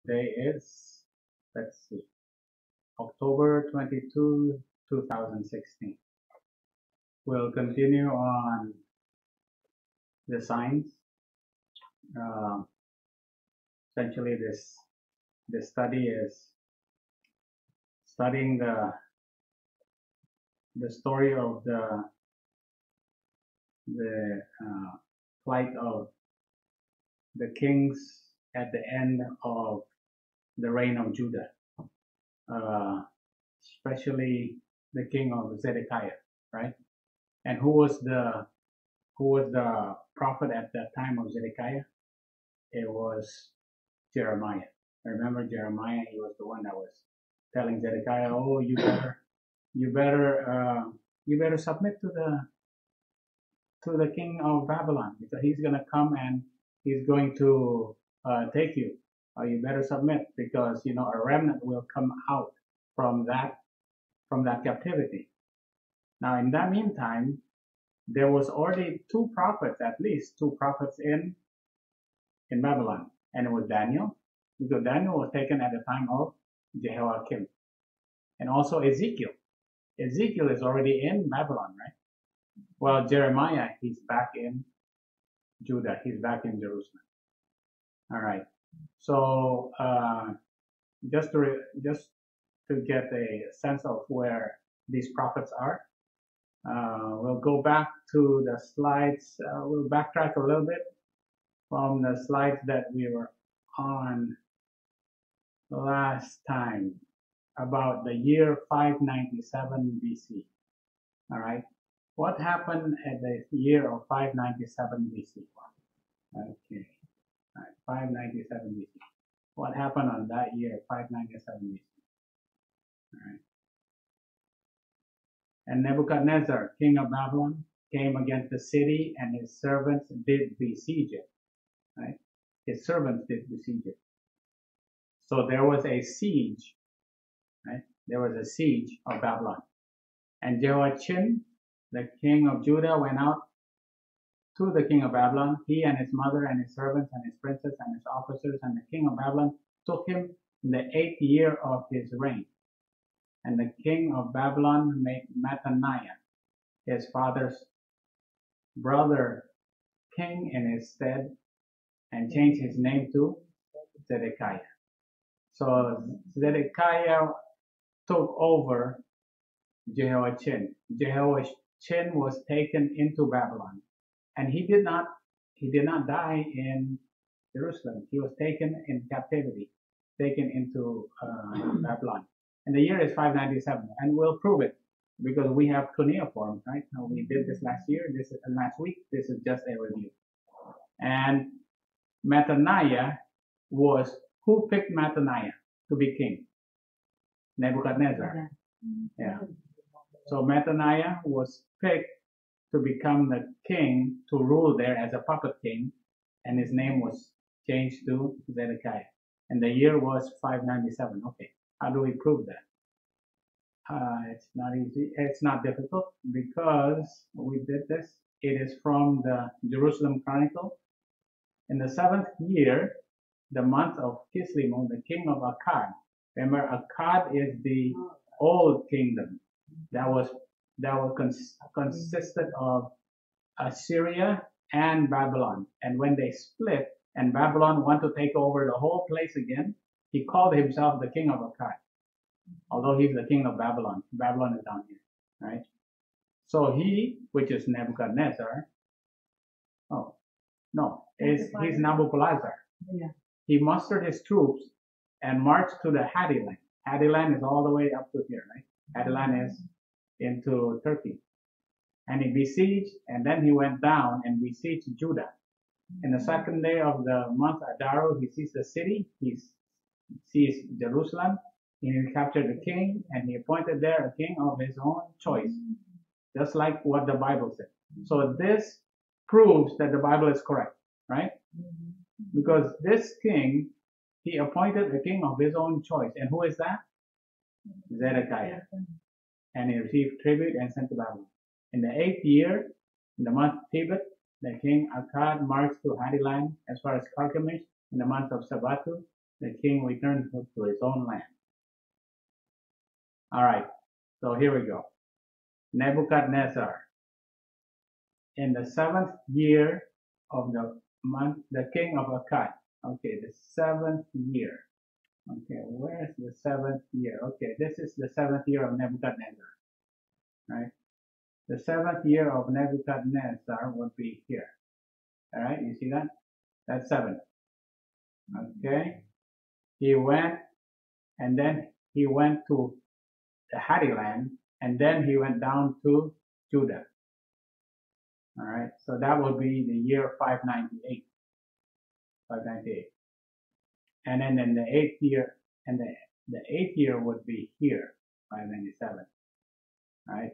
Today is, let's see, October 22, 2016. We'll continue on the signs. Essentially, this study is studying the story of the plight of the kings at the end of the reign of Judah, especially the king of Zedekiah, right? And who was the prophet at that time of Zedekiah? It was Jeremiah. Remember Jeremiah? He was the one that was telling Zedekiah, "Oh, you better submit to the king of Babylon, because he's gonna come and he's going to take you. You better submit, because a remnant will come out from that captivity." Now, in that meantime, there was already at least two prophets in Babylon, and it was Daniel, because Daniel was taken at the time of Jehoiakim, and also Ezekiel. Ezekiel is already in Babylon, right? Well, Jeremiah, he's back in Judah. He's back in Jerusalem. All right. So just to get a sense of where these prophets are, we'll go back to the slides. We'll backtrack a little bit from the slides that we were on last time about the year 597 BC. All right. What happened at the year of 597 BC? Okay. All right. 597 BC. What happened on that year, 597 BC? All right. And Nebuchadnezzar, king of Babylon, came against the city, and his servants did besiege it. Right? His servants did besiege it. So there was a siege. Right? There was a siege of Babylon. And Jehoiachin, the king of Judah, went out to the king of Babylon. He and his mother and his servants and his princes and his officers, and the king of Babylon took him in the 8th year of his reign. And the king of Babylon made Mattaniah, his father's brother, king in his stead, and changed his name to Zedekiah. So Zedekiah took over Jehoiachin. Jehoiachin was taken into Babylon, and he did not die in Jerusalem. He was taken in captivity, taken into Babylon. And the year is 597, and we'll prove it because we have cuneiform, right? We did this last week. This is just a review. And Mattaniah who picked Mattaniah to be king? Nebuchadnezzar. Yeah. So Mattaniah was picked to become the king, to rule there as a puppet king, and his name was changed to Zedekiah. And the year was 597. Okay. How do we prove that? It's not easy. It's not difficult, because we did this. It is from the Jerusalem Chronicle. In the 7th year, the month of Kislev, the king of Akkad. Remember, Akkad is the old kingdom that consisted of Assyria and Babylon. And when they split and Babylon wanted to take over the whole place again, he called himself the king of Akkad, although he's the king of Babylon. Babylon is down here, right? So he, which is Nebuchadnezzar, he's Nabopolassar. Yeah. He mustered his troops and marched to the Hadiland. Hadiland is all the way up to here, right? Hadiland is into Turkey. And he besieged, and then he went down and besieged Judah. In the 2nd day of the month Adar, he seized the city, he seized Jerusalem, he captured the king, and he appointed there a king of his own choice, just like what the Bible said. So this proves that the Bible is correct, right? Because this king, he appointed a king of his own choice. And who is that? Zedekiah. And he received tribute and sent to Babylon. In the 8th year, in the month Tebet, the king Akkad marched to Hadiland as far as Carchemish in the month of Sabatu. the king returned to his own land. All right, so here we go. Nebuchadnezzar. In the 7th year of the month, the king of Akkad. Okay, the 7th year. Okay, where's the 7th year? Okay, this is the 7th year of Nebuchadnezzar, right? The 7th year of Nebuchadnezzar would be here. All right, you see that? That's 7. Okay, he went, and then he went to the Hatti land, and then he went down to Judah. All right, so that would be the year 598. 598. And then in the 8th year, and the 8th year would be here, 597. All right,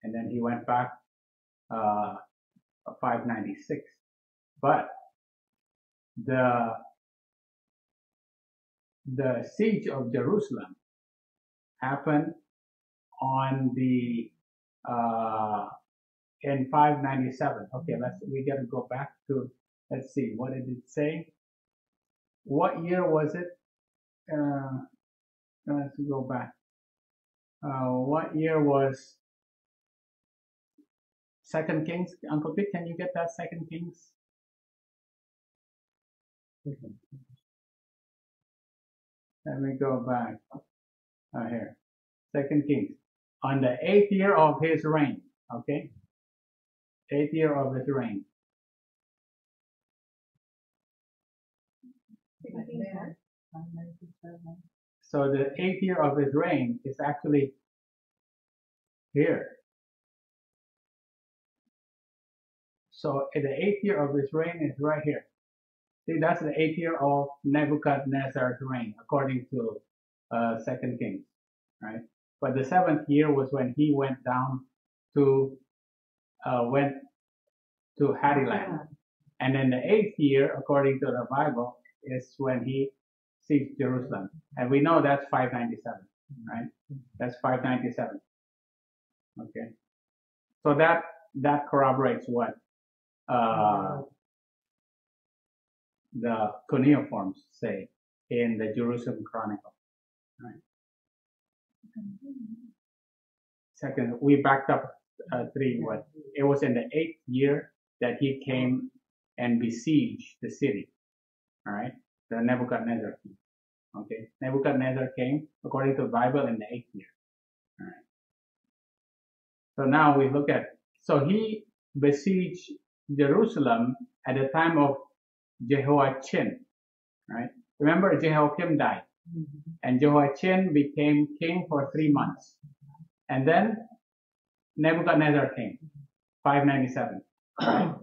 and then he went back 596. But the siege of Jerusalem happened on the in 597. Okay, we gotta go back to, let's see, what did it say? What year was it? Let's go back. What year was 2 Kings? Uncle Pete, can you get that 2 Kings? Let me go back. Here. 2 Kings. On the 8th year of his reign. Okay? 8th year of his reign. So the 8th year of his reign is actually here. So the 8th year of his reign is right here. See, that's the 8th year of Nebuchadnezzar's reign, according to 2 Kings, right? But the 7th year was when he went down to Hatti land, and then the 8th year, according to the Bible, is when he sieged Jerusalem, and we know that's 597, right? That's 597. Okay, so that corroborates what the cuneiforms say in the Jerusalem Chronicle, right? Second, we backed up 3. What? It was in the 8th year that he came and besieged the city. All right, the Nebuchadnezzar king. Okay, Nebuchadnezzar came according to the Bible in the 8th year. All right. So now we look at. So he besieged Jerusalem at the time of Jehoiachin. Right. Remember, Jehoiakim died, and Jehoiachin became king for 3 months, and then Nebuchadnezzar came, 597. Right?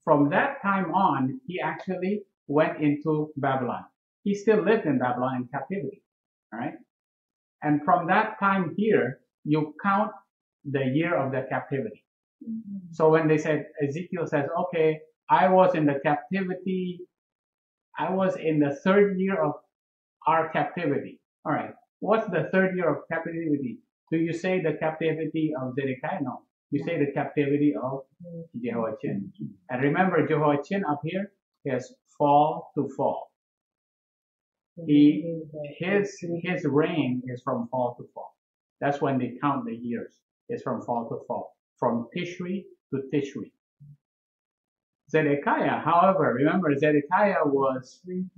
From that time on, he actually went into Babylon. He still lived in Babylon in captivity. All right, and from that time here, you count the year of the captivity. So when they said, Ezekiel says, okay, I was in the captivity. I was in the 3rd year of our captivity. All right. What's the 3rd year of captivity? Do you say the captivity of Zedekiah? No. You say the captivity of Jehoiachin. And remember, Jehoiachin up here is fall to fall. His reign is from fall to fall. That's when they count the years. It's from fall to fall. From Tishri to Tishri. Zedekiah, however, remember Zedekiah was spring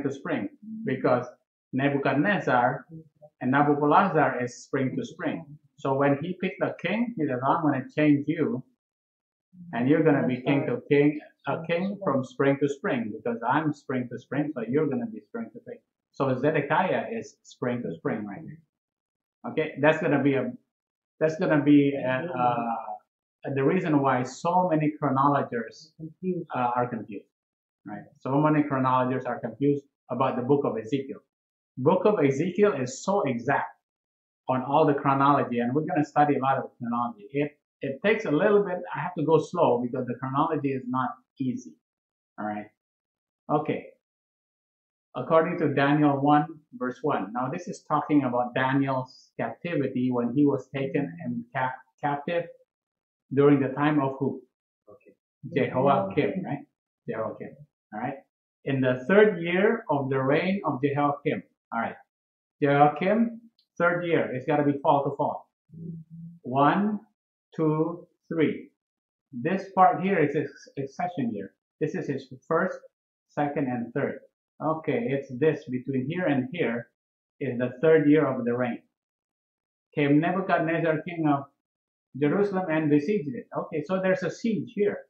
to spring, because Nebuchadnezzar and Nabopolassar is spring to spring. So when he picked the king, he said, I'm going to change you, and you're going to be a king from spring to spring, because I'm spring to spring, so you're going to be spring to spring. So Zedekiah is spring to spring right here. Okay, that's going to be the reason why so many chronologers are confused, right? So many chronologers are confused about the book of Ezekiel. Book of Ezekiel is so exact on all the chronology, and we're going to study a lot of chronology. It takes a little bit. I have to go slow because the chronology is not easy. All right. Okay. According to Daniel 1 verse 1. Now this is talking about Daniel's captivity when he was taken and captive during the time of who? Okay. Jehoiakim, right? Jehoiakim. All right. in the 3rd year of the reign of Jehoiakim. All right. Jehoiakim, 3rd year. It's got to be fall to fall. 1, 2, 3. This part here is his accession year. This is his 1st, 2nd, and 3rd. Okay, it's this between here and here is the 3rd year of the reign. Came Nebuchadnezzar, king of Jerusalem, and besieged it. Okay, so there's a siege here.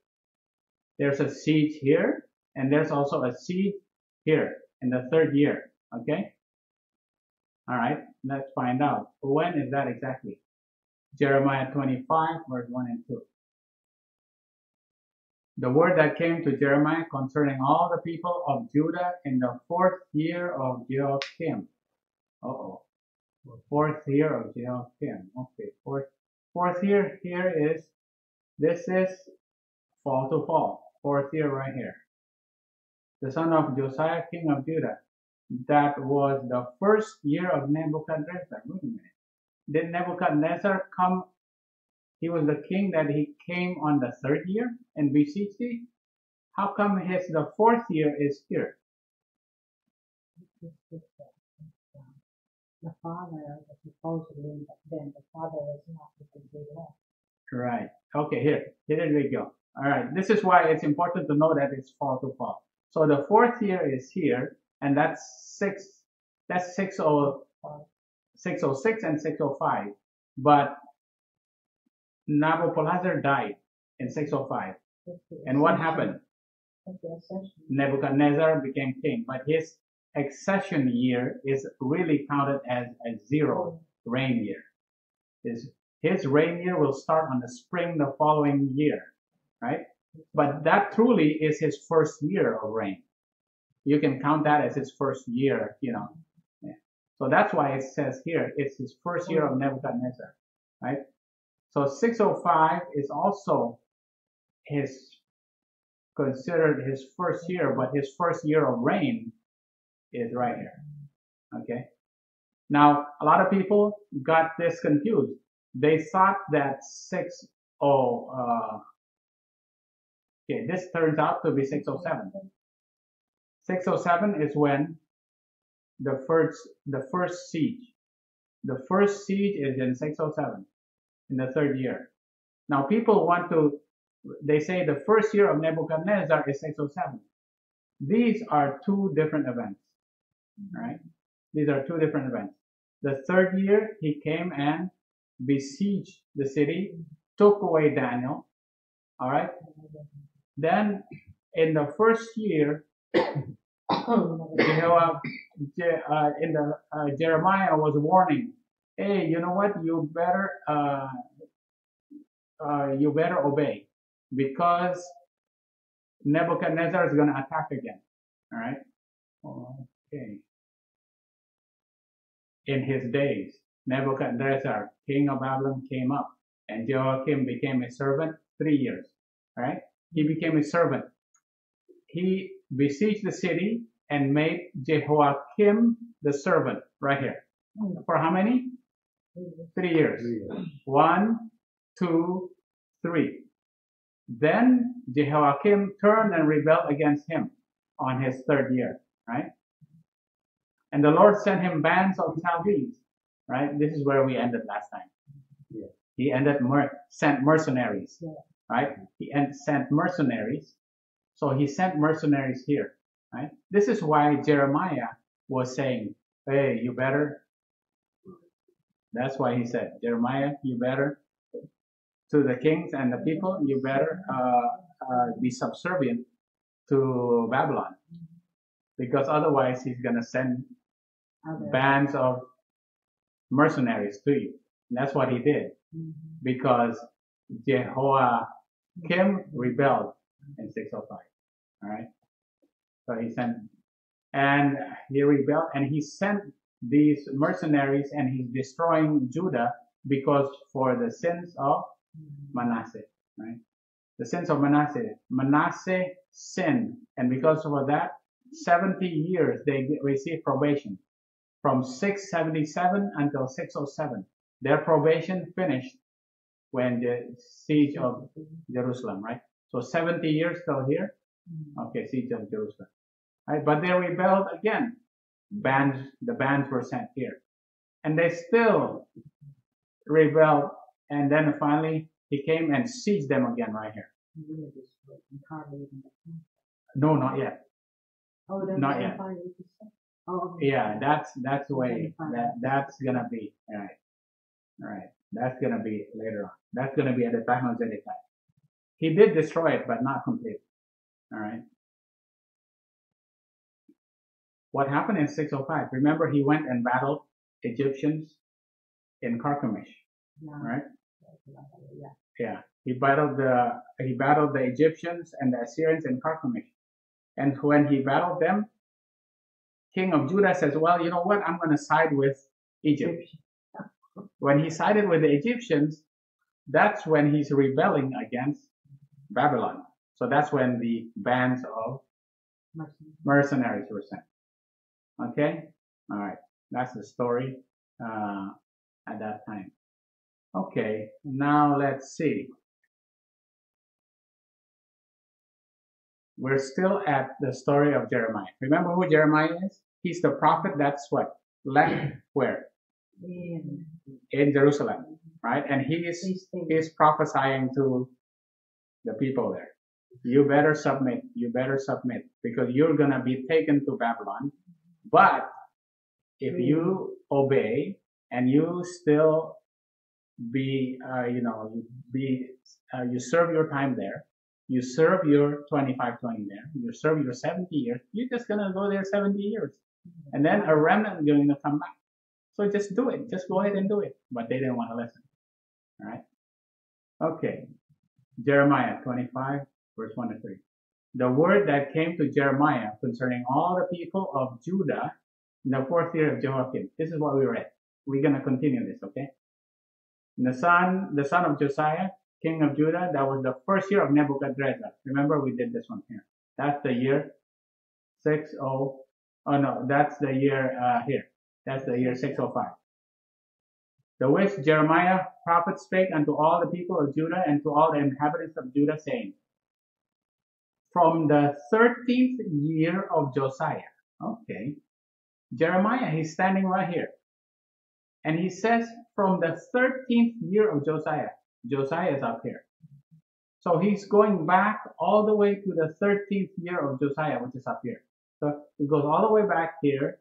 There's a siege here, and there's also a siege here in the 3rd year. Okay? All right, let's find out. When is that exactly? Jeremiah 25, verse 1 and 2. The word that came to Jeremiah concerning all the people of Judah in the 4th year of Jehoiakim. Uh-oh. 4th year of Jehoiakim. Okay, fourth year here is, this is fall to fall. 4th year right here. The son of Josiah, king of Judah. That was the 1st year of Nebuchadnezzar. Wait a minute. Did Nebuchadnezzar come? He was the king that he came on the 3rd year and besieged it? How come the 4th year is here? The father was supposedly, but then the father was not because they left. Right. Okay, here we go. All right. This is why it's important to know that it's fall to fall. So the 4th year is here, and that's 606 and 605. But Nabopolassar died in 605. And what happened? Nebuchadnezzar became king, but his accession year is really counted as a 0 reign year. His reign year will start on the spring the following year, right? But that truly is his 1st year of reign. You can count that as his 1st year, you know. Yeah. So that's why it says here, it's his 1st year of Nebuchadnezzar, right? So 605 is also considered his 1st year, but his 1st year of reign is right here. Okay. Now, a lot of people got this confused. They thought that okay, this turns out to be 607. 607 is when the first siege. The first siege is in 607, in the 3rd year. Now, people they say the 1st year of Nebuchadnezzar is 607. These are 2 different events. Right? These are 2 different events. The 3rd year, he came and besieged the city, took away Daniel. All right. Then, in the 1st year, Jeremiah was warning, hey, you know what? You better obey, because Nebuchadnezzar is going to attack again. All right. Okay. In his days, Nebuchadnezzar, king of Babylon, came up, and Jehoiakim became a servant 3 years. All right? He became a servant. He besieged the city and made Jehoiakim the servant right here. For how many? 3 years. 1, 2, 3. Then Jehoiakim turned and rebelled against him on his 3rd year. Right? And the Lord sent him bands of Chaldees, right? This is where we ended last time. Yeah. He sent mercenaries, right? He sent mercenaries. So he sent mercenaries here, right? This is why Jeremiah was saying, hey, you better. That's why he said, Jeremiah, you better, to the kings and the people, you better be subservient to Babylon. Because otherwise he's going to send bands of mercenaries to you. And that's what he did. Because Jehoiakim rebelled in 605. All right. So he rebelled, and he sent these mercenaries, and he's destroying Judah because for the sins of Manasseh. Right. The sins of Manasseh. Manasseh sinned, and because of that, 70 years they received probation. From 677 until 607. Their probation finished when the siege of Jerusalem, right? So 70 years still here. Okay, siege of Jerusalem. right? But they rebelled again. The bands were sent here. And they still rebelled. And then finally, he came and seized them again right here. No, not yet. Oh, Not yet. Oh, Yeah, that's the way that's gonna be. All right. That's gonna be later on. That's gonna be at the time of Zedekiah. He did destroy it, but not completely. All right. What happened in 605? Remember, he went and battled Egyptians in Carchemish, right? Yeah. He battled the Egyptians and the Assyrians in Carchemish. And when he battled them, King of Judah says, well, you know what? I'm going to side with Egypt. When he sided with the Egyptians, that's when he's rebelling against Babylon. So that's when the bands of mercenaries were sent. Okay? All right. That's the story at that time. Okay. Now let's see. We're still at the story of Jeremiah. Remember who Jeremiah is? He's the prophet that's what? Left where? In Jerusalem, right? And he's prophesying to the people there. You better submit, because you're going to be taken to Babylon. But if you obey and you still you serve your time there, you serve your 25-20 there, you serve your 70 years, you're just going to go there 70 years. And then a remnant is going to come back. So just do it. Just go ahead and do it. But they didn't want to listen. All right? Okay. Jeremiah 25, verse 1 to 3. The word that came to Jeremiah concerning all the people of Judah in the 4th year of Jehoiakim. This is what we read. We're going to continue this, okay? The son of Josiah, king of Judah, that was the 1st year of Nebuchadnezzar. Remember, we did this one here. That's the year 60. Oh no, that's the year here. That's the year 605. The which Jeremiah prophet spake unto all the people of Judah and to all the inhabitants of Judah, saying, from the 13th year of Josiah. Okay. Jeremiah, he's standing right here. And he says, from the 13th year of Josiah. Josiah is up here. So he's going back all the way to the 13th year of Josiah, which is up here. So it goes all the way back here,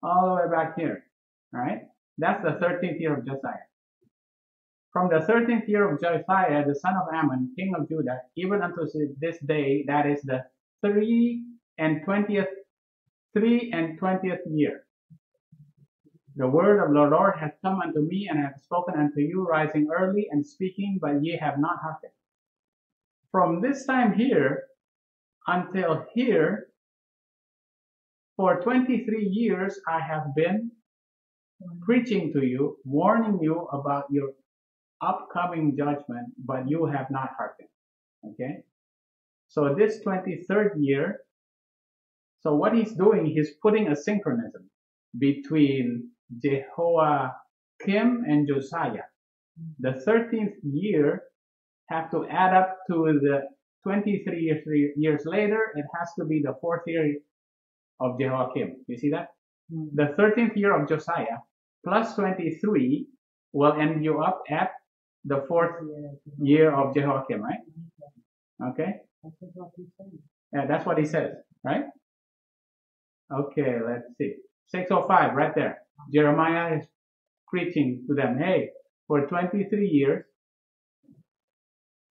all the way back here. All right? That's the 13th year of Josiah. From the 13th year of Josiah, the son of Ammon, king of Judah, even unto this day, that is the 3 and 20th year. The word of the Lord hath come unto me, and I have spoken unto you, rising early and speaking, but ye have not hearkened. From this time here until here, for 23 years I have been preaching to you, warning you about your upcoming judgment, but you have not hearkened. Okay? So this 23rd year, so what he's doing, he's putting a synchronism between Jehoiakim and Josiah. The 13th year have to add up to the 23 years later. It has to be the 4th year of Jehoiakim. You see that? The 13th year of Josiah plus 23 will end you up at the 4th year of Jehoiakim, right? Okay? Yeah, that's what he says, right? Okay, let's see. 605, right there. Jeremiah is preaching to them, hey, for 23 years,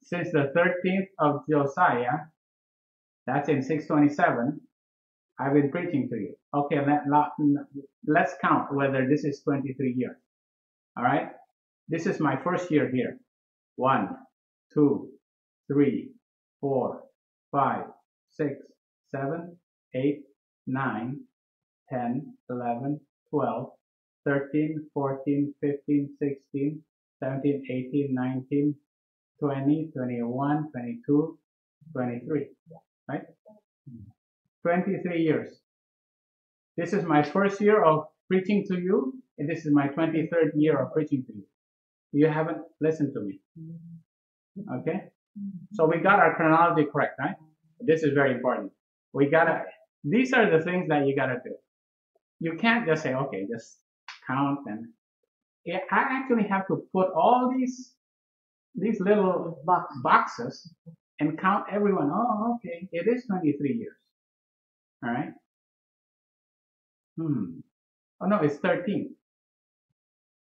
since the 13th of Josiah, that's in 627, I've been preaching to you. Okay, let's count whether this is 23 years. All right? This is my first year here. 1, 2, 3, 4, 5, 6, 7, 8, 9, 10, 11, 12, 13, 14, 15, 16, 17, 18, 19, 20, 21, 22, 23. Right? 23 years. This is my first year of preaching to you, and this is my 23rd year of preaching to you. You haven't listened to me. Okay? So we got our chronology correct, right? This is very important. We gotta These are the things that you gotta do. You can't just say, okay, just count and I actually have to put all these little boxes and count everyone. Oh, okay, it is 23 years. All right. Oh no, it's 13.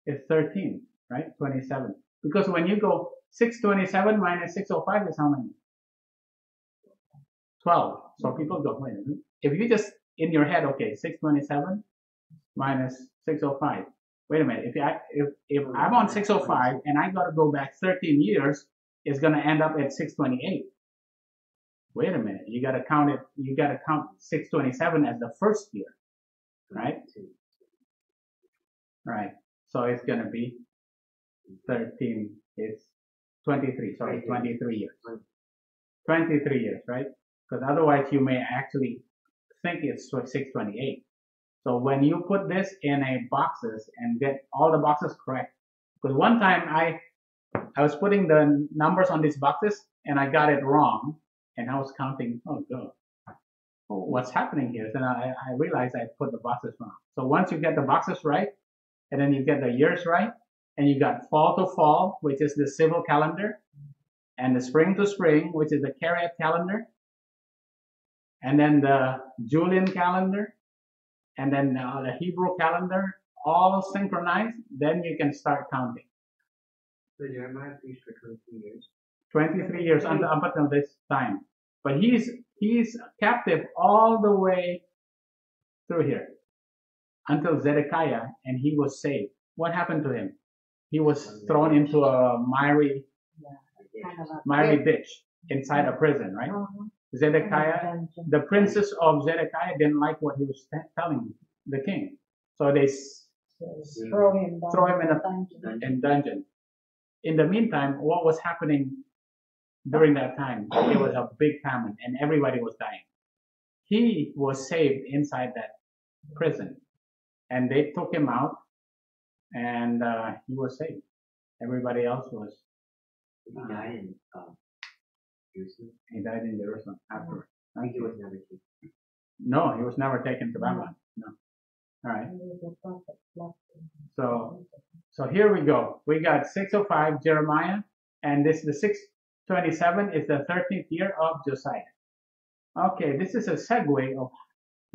It's 13, right? 27. Because when you go 627 minus 605 is how many? 12. So people go, wait a minute. If you just in your head, okay, 627 minus 605. Wait a minute. If I'm on 605 and I got to go back 13 years, it's going to end up at 628. Wait a minute. You got to count it. You got to count 627 as the first year, right? Right. So it's going to be 13. It's 23. Sorry, 23 years. 23 years, right? Because otherwise you may actually think it's 628. So when you put this in a boxes and get all the boxes correct, because one time I was putting the numbers on these boxes and I got it wrong, and I was counting. Oh God, what's happening here? Then I realized I put the boxes wrong. So once you get the boxes right, and then you get the years right, and you got fall to fall, which is the civil calendar, and the spring to spring, which is the Chariot calendar, and then the Julian calendar, and then the Hebrew calendar, all synchronized, then you can start counting. So Jeremiah preached for 23 years. 23 years up until this time. But he's captive all the way through here until Zedekiah, and he was saved. What happened to him? He was thrown into a miry ditch inside a prison, right? Zedekiah, the princes of Zedekiah didn't like what he was telling the king. So they throw him in a dungeon. In the meantime, what was happening during that time? There was a big famine and everybody was dying. He was saved inside that prison and they took him out and he was saved. Everybody else was. He died in Jerusalem. He died in Jerusalem afterwards. I think he was never taken. No, he was never taken to Babylon. No. All right. So here we go. We got 605 Jeremiah, and this the 627 is the 13th year of Josiah. Okay, this is a segue of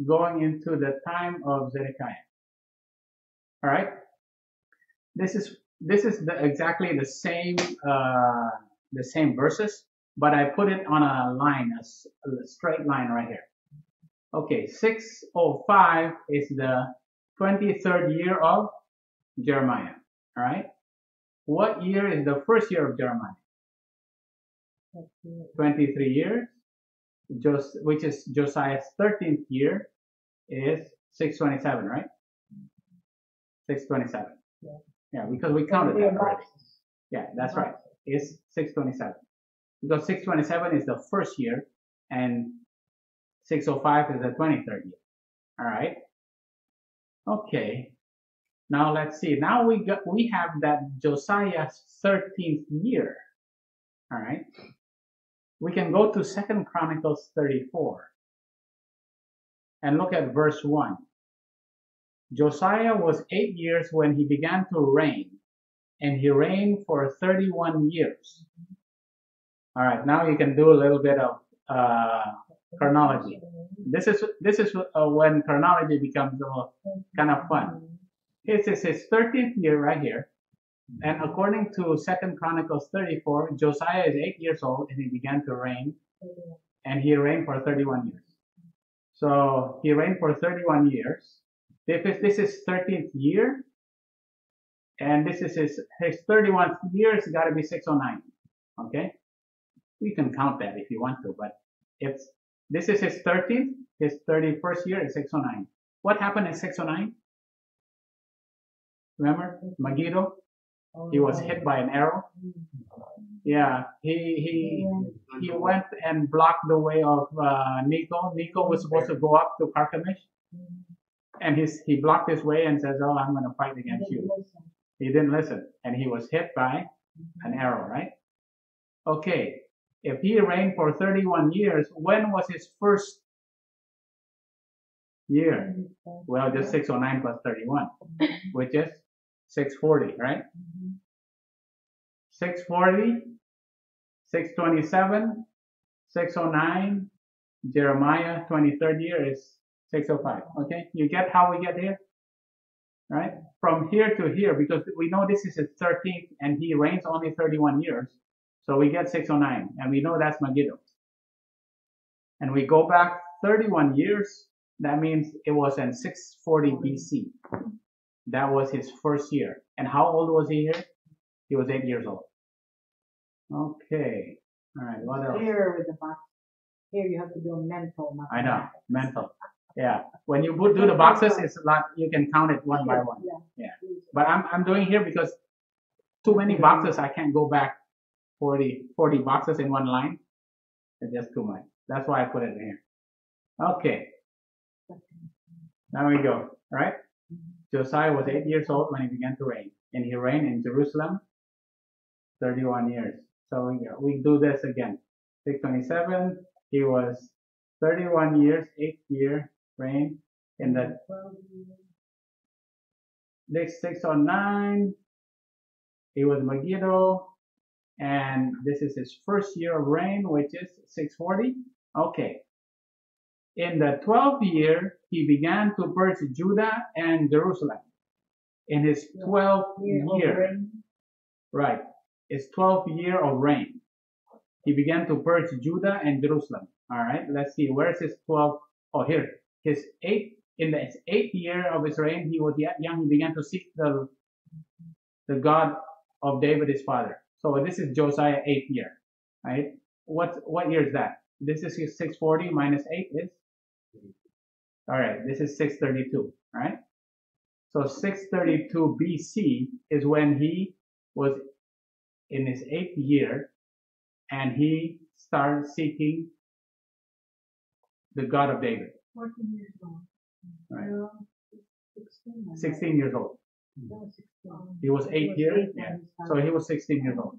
going into the time of Zedekiah. All right. This is exactly the same verses, but I put it on a line, a straight line right here. Okay, 605 is the 23rd year of Jeremiah. All right. What year is the first year of Jeremiah? 23 years. Which is Josiah's 13th year is 627, right? 627. Yeah, because we counted that already. Yeah, that's right. It's 627. Because 627 is the first year and 605 is the 23rd year. All right. Okay. Now let's see. Now we have that Josiah's 13th year. All right. We can go to 2 Chronicles 34 and look at verse 1. Josiah was 8 years when he began to reign, and he reigned for 31 years. All right, now you can do a little bit of chronology. This is when chronology becomes kind of fun. This is his 13th year right here. And according to 2 Chronicles 34, Josiah is 8 years old and he began to reign, and he reigned for 31 years. So he reigned for 31 years. This is 13th year, and this is his 31st year. It's got to be 609. Okay, you can count that if you want to, but this is his 13th, his 31st year is 609. What happened in 609? Remember Megiddo? He was hit by an arrow. Yeah, he went and blocked the way of Necho. Necho was supposed to go up to Carchemish, and he blocked his way and says, "Oh, I'm going to fight against you." He didn't listen, and he was hit by an arrow. Right? Okay. If he reigned for 31 years, when was his first year? Well, just 609 plus 31, which is 640, right? 640, 627, 609, Jeremiah 23rd year is 605. Okay, you get how we get here? Right? From here to here, because we know this is his 13th and he reigns only 31 years. So we get 609 and we know that's Megiddo. And we go back 31 years, that means it was in 640 BC. That was his first year. And how old was he here? He was 8 years old. Okay. All right, what else? Here with the box. Here you have to do a mental. I know, mental. Yeah. When you do the boxes, it's a lot, you can count it one by one. Yeah. But I'm doing here because too many boxes, I can't go back 40 boxes in one line. It's just too much. That's why I put it in here. Okay. Now we go. All right. Josiah was 8 years old when he began to reign, and he reigned in Jerusalem 31 years. So we do this again. 627. He was 31 years, 8th year reign in the 609. He was Megiddo, and this is his first year of reign, which is 640. Okay. In the 12th year, he began to purge Judah and Jerusalem. In his 12th year, right, his 12th year of reign, he began to purge Judah and Jerusalem. All right, let's see, where's his 12th? Oh, here, in the 8th year of his reign, he was yet young. He began to seek the God of David, his father. So this is Josiah 8th year, right? What year is that? This is 640 minus 8 is? All right, this is 632, right? So 632 BC is when he was in his 8th year and he started seeking the God of David. 14 years old. Right. 16. 16 years old. He was 8 years, yeah. So he was 16 years old,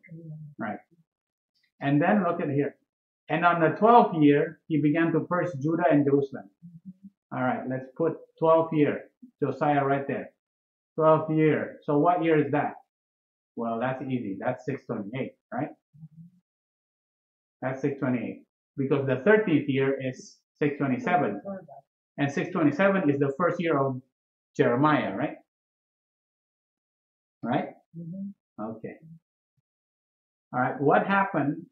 right? And then look at here. And on the 12th year, he began to purge Judah and Jerusalem. All right, let's put 12th year, Josiah right there. 12th year. So what year is that? Well, that's easy. That's 628, right? That's 628. Because the 13th year is 627. And 627 is the first year of Jeremiah, right? Right? Okay. All right, what happened?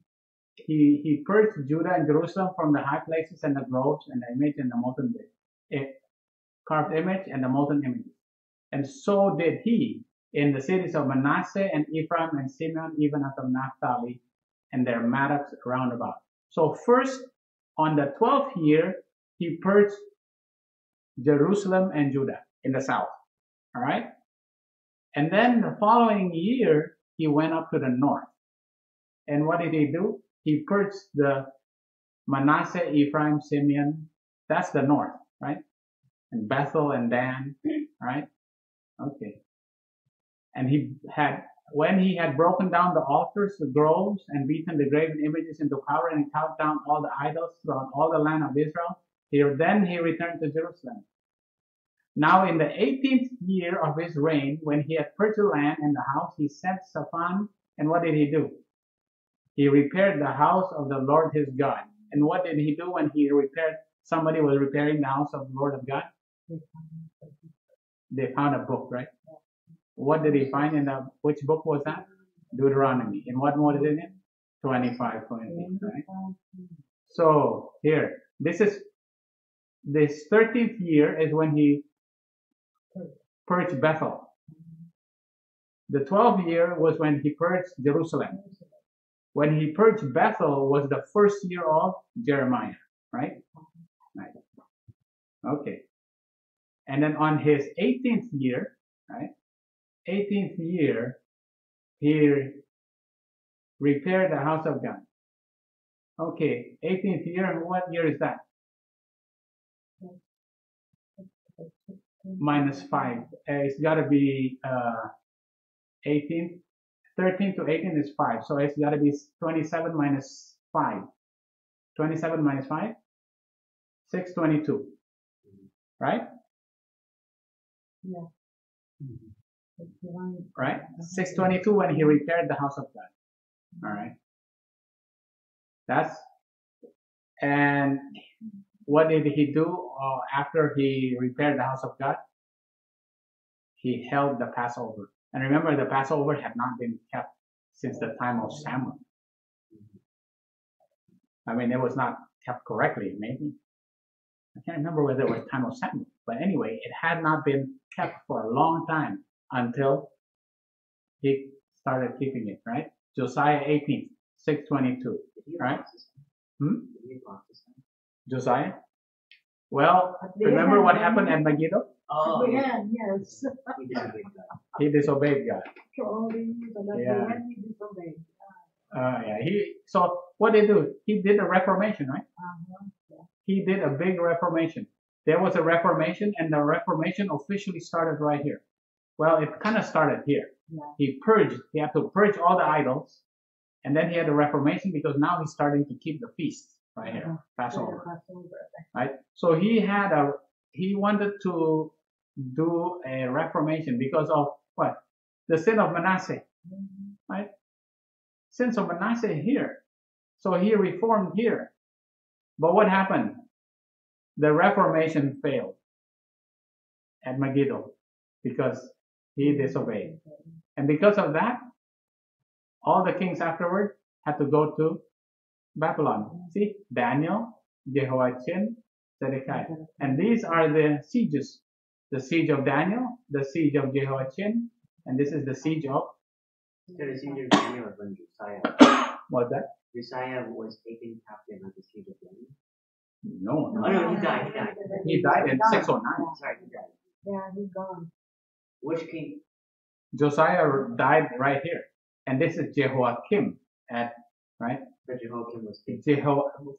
He purged Judah and Jerusalem from the high places and the groves and the image and the molten carved image and the molten images. And so did he in the cities of Manasseh and Ephraim and Simeon, even unto Naphtali and their mattocks round about. So first, on the 12th year, he purged Jerusalem and Judah in the south. All right? And then the following year, he went up to the north. And what did he do? He purged the Manasseh, Ephraim, Simeon. That's the north, right? And Bethel and Dan, right? Okay. And when he had broken down the altars, the groves, and beaten the graven images into powder and cut down all the idols throughout all the land of Israel, then he returned to Jerusalem. Now in the 18th year of his reign, when he had purged the land and the house, he sent Shaphan, and what did he do? He repaired the house of the Lord his God. And what did he do when somebody was repairing the house of the Lord of God? They found a book, right? What did he find which book was that? Deuteronomy. And what was in it? 25, 28, right? So here, this 13th year is when he purged Bethel. The 12th year was when he purged Jerusalem. When he purged Bethel was the first year of Jeremiah, right? Right. Okay. And then on his 18th year, right? 18th year, he repaired the house of God. Okay, 18th year, what year is that? Minus 5. It's got to be 18th. 13 to 18 is 5. So it's got to be 27 minus 5. 27 minus 5? 622. right? Yeah. Right? 622 when he repaired the house of God. All right. And what did he do after he repaired the house of God? He held the Passover. And remember, the Passover had not been kept since the time of Samuel. I mean, it was not kept correctly, maybe. I can't remember whether it was time of Samuel. But anyway, it had not been kept for a long time until he started keeping it, right? Josiah 18, 622, right? Josiah? Well, remember what happened at Megiddo? Oh, Yeah, yes. He disobeyed God. He disobeyed God. Yeah. He disobeyed. Yeah. So what did he do? He did a reformation, right? Yeah. He did a big reformation. There was a reformation, and the reformation officially started right here. Well, it kind of started here. Yeah. He had to purge all the idols, and then he had a reformation because now he's starting to keep the feasts right here, Passover, right? So he wanted to do a reformation because of what? The sin of Manasseh, right? Sins of Manasseh here. So he reformed here. But what happened? The reformation failed at Megiddo because he disobeyed. And because of that, all the kings afterward had to go to Babylon. See, Daniel, Jehoiachin, Zedekiah. And these are the sieges. The siege of Daniel, the siege of Jehoiachin, and this is the siege of... So the siege of Daniel was when Josiah. What's that? Josiah was taken captive at the siege of Daniel. No. Oh no, he died. He died in 609. Sorry, he died. Yeah, he's gone. Which king? Josiah died right here. And this is Jehoiakim, right? But Jehoiakim was king.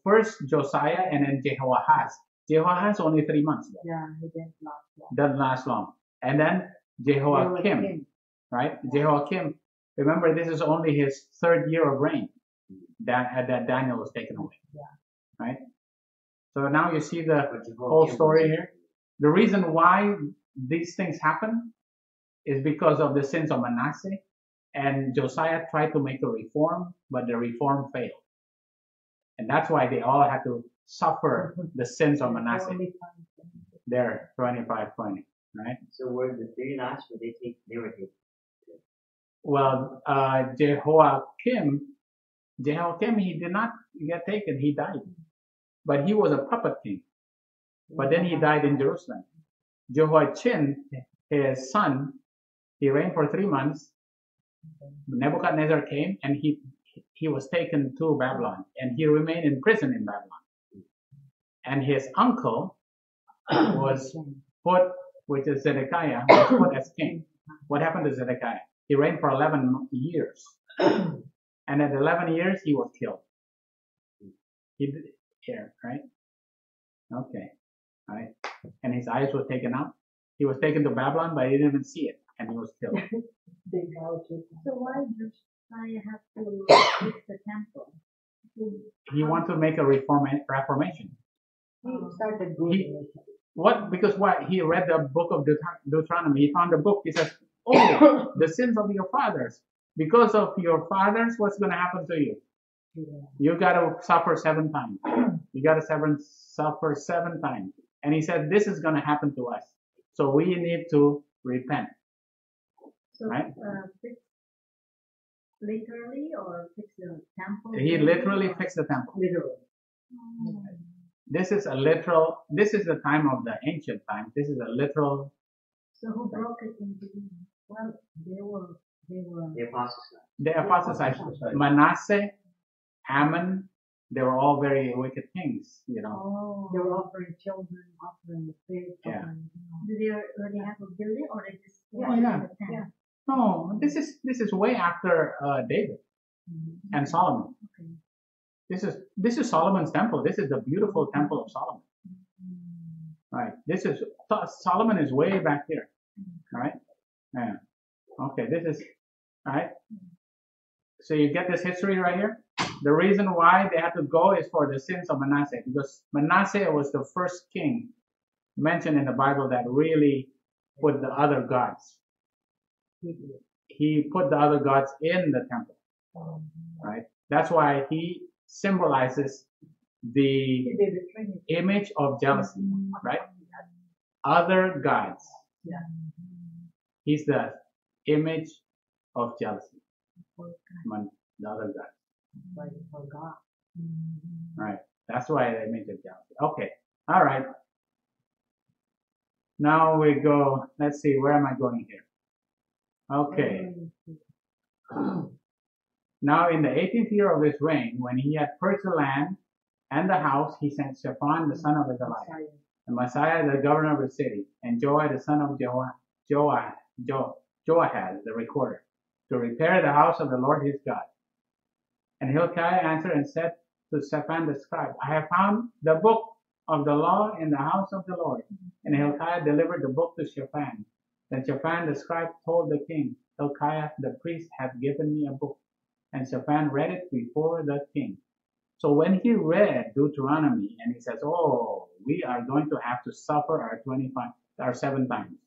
First Josiah and then Jehoahaz. Jehoahaz only 3 months. Yeah, he didn't last long. Doesn't last long. And then Jehoiakim, right? Jehoiakim, remember this is only his 3rd year of reign that Daniel was taken away. Yeah. Right? So now you see the whole story here. The reason why these things happen is because of the sins of Manasseh, and Josiah tried to make a reform, but the reform failed. And that's why they all had to suffer the sins of Manasseh. There, 25:20, right? So were the 3 last, they were taken? Well, Jehoiakim, he did not get taken, he died. But he was a puppet king. But then he died in Jerusalem. Jehoiachin, his son, he reigned for 3 months. Nebuchadnezzar came and he was taken to Babylon, and he remained in prison in Babylon. And his uncle was put, which is Zedekiah, was put as king. What happened to Zedekiah? He reigned for 11 years. And at 11 years, he was killed. Here, right? Okay. All right. And his eyes were taken out. He was taken to Babylon, but he didn't even see it, and he was killed. So why does Josiah have to fix the temple? He wanted to make a reformation. He started Because what? He read the book of Deuteronomy. He found a book. He says, oh, the sins of your fathers. Because of your fathers, what's going to happen to you? You got to suffer 7 times. You got to suffer 7 times. And he said, this is going to happen to us. So we need to repent. So, right? Fix literally or fix the temple? He literally fixed the temple. Literally. This is the time of the ancient times. This is a literal. So who broke it in the beginning? Well, they were. The apostatized. Manasseh, Ammon, they were all very wicked kings, you know. Oh. They were offering children, offering the fish. Yeah. Do they already have a building, or they just? Yeah. No, this is way after David and Solomon. Okay. This is Solomon's temple. This is the beautiful temple of Solomon. Right. Solomon is way back here. Right. Yeah. Okay. This is right. So you get this history right here. The reason why they had to go is for the sins of Manasseh, because Manasseh was the first king mentioned in the Bible that really put the other gods. He put the other gods in the temple, right? That's why he symbolizes the image of jealousy, right? Other gods. He's the image of jealousy among the other gods. Right. That's why the image of jealousy. Okay. All right. Now we go. Let's see. Where am I going here? Okay. Now in the 18th year of his reign, when he had purged the land and the house, he sent Shaphan the son of Azaliah, and Messiah the governor of the city, and Joah the son of Joahaz the recorder, to repair the house of the Lord his God. And Hilkiah answered and said to Shaphan the scribe, I have found the book of the law in the house of the Lord. And Hilkiah delivered the book to Shaphan. Then Shaphan the scribe told the king, Hilkiah the priest hath given me a book. And Shaphan read it before the king. So when he read Deuteronomy, and he says, oh, we are going to have to suffer our 7 times,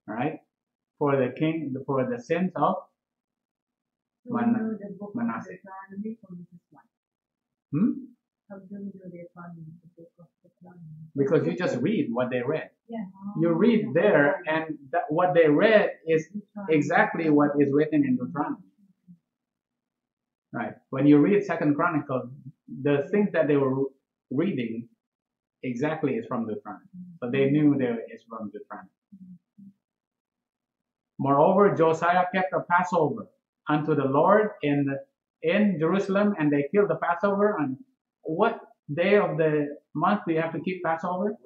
all right, for the king, for the sins of Manasseh. Because you just read what they read. You read there, and what they read is exactly what is written in Deuteronomy. Right. When you read 2nd Chronicles, the things that they were reading exactly is from Deuteronomy. So they knew it's from Deuteronomy. Moreover, Josiah kept a Passover unto the Lord in Jerusalem, and they killed the Passover. On what day of the month do you have to keep Passover?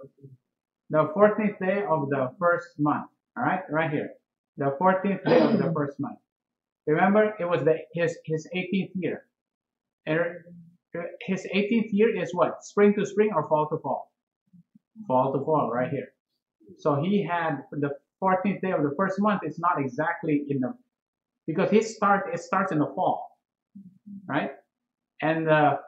The 14th day of the first month. All right, right here. The 14th day of the first month. Remember, it was his 18th year. His 18th year is what? Spring to spring or fall to fall? Fall to fall, right here. So he had the 14th day of the first month. It's not exactly because it starts in the fall, right? And the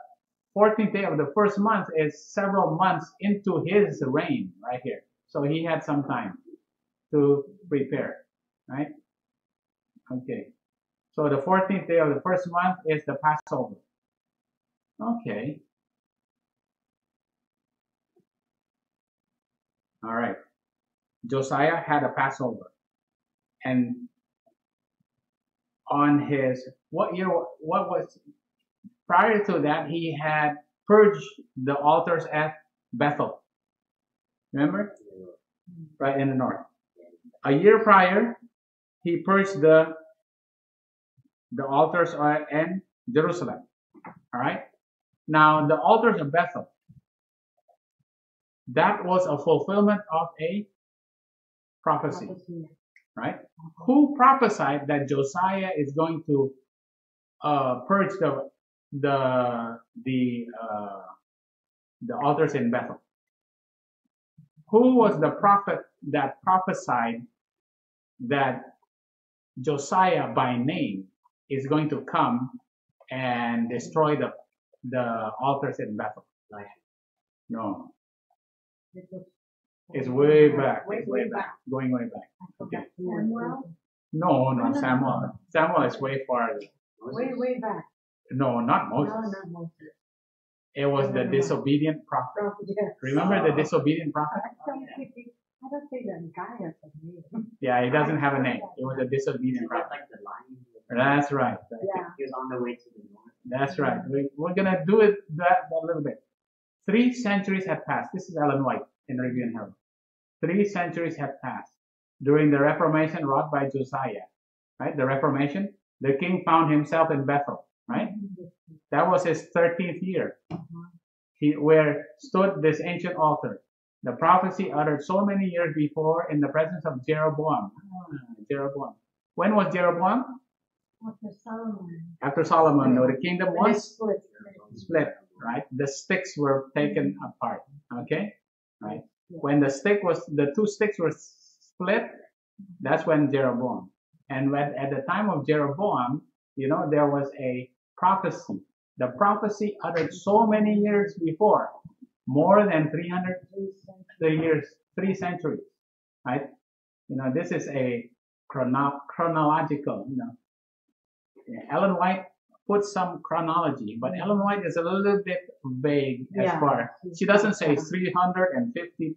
14th day of the first month is several months into his reign, right here. So he had some time to prepare, right? Okay. So the 14th day of the first month is the Passover. Okay. All right. Josiah had a Passover. And on prior to that, he had purged the altars at Bethel. Remember? Right in the north. A year prior, he purged the altars in Jerusalem. All right. Now the altars of Bethel, that was a fulfillment of a prophecy, right? Who prophesied that Josiah is going to purge the altars in Bethel? Who was the prophet that prophesied that Josiah by name is going to come and destroy the altars in Bethel? No. It's way back. It's way back. Going way back. Okay. No, Samuel. Samuel is way farther. Way back. No, not Moses. No, not Moses. It was the disobedient prophet. Remember the disobedient prophet? I don't think that guy has a name. Yeah, he doesn't have a name. It was a disobedient prophet. Like the lion. That's right. Yeah. He was on the way to the north. That's right. We're gonna do it that a little bit. 3 centuries had passed. This is Ellen White in Review and Herald. 3 centuries had passed during the Reformation wrought by Josiah. Right? The Reformation. The king found himself in Bethel. Right? That was his 13th year. Where stood this ancient altar. The prophecy uttered so many years before in the presence of Jeroboam. Jeroboam. When was Jeroboam? After Solomon. After Solomon. No, the kingdom was split. Right? The sticks were taken apart. Okay? Right? When the 2 sticks were split, that's when Jeroboam. And at the time of Jeroboam, there was a prophecy. The prophecy uttered so many years before, more than 300 years 3 centuries, right? This is a chronological, Ellen White put some chronology, but Ellen White is a little bit vague as Yeah, far. She doesn't say 352,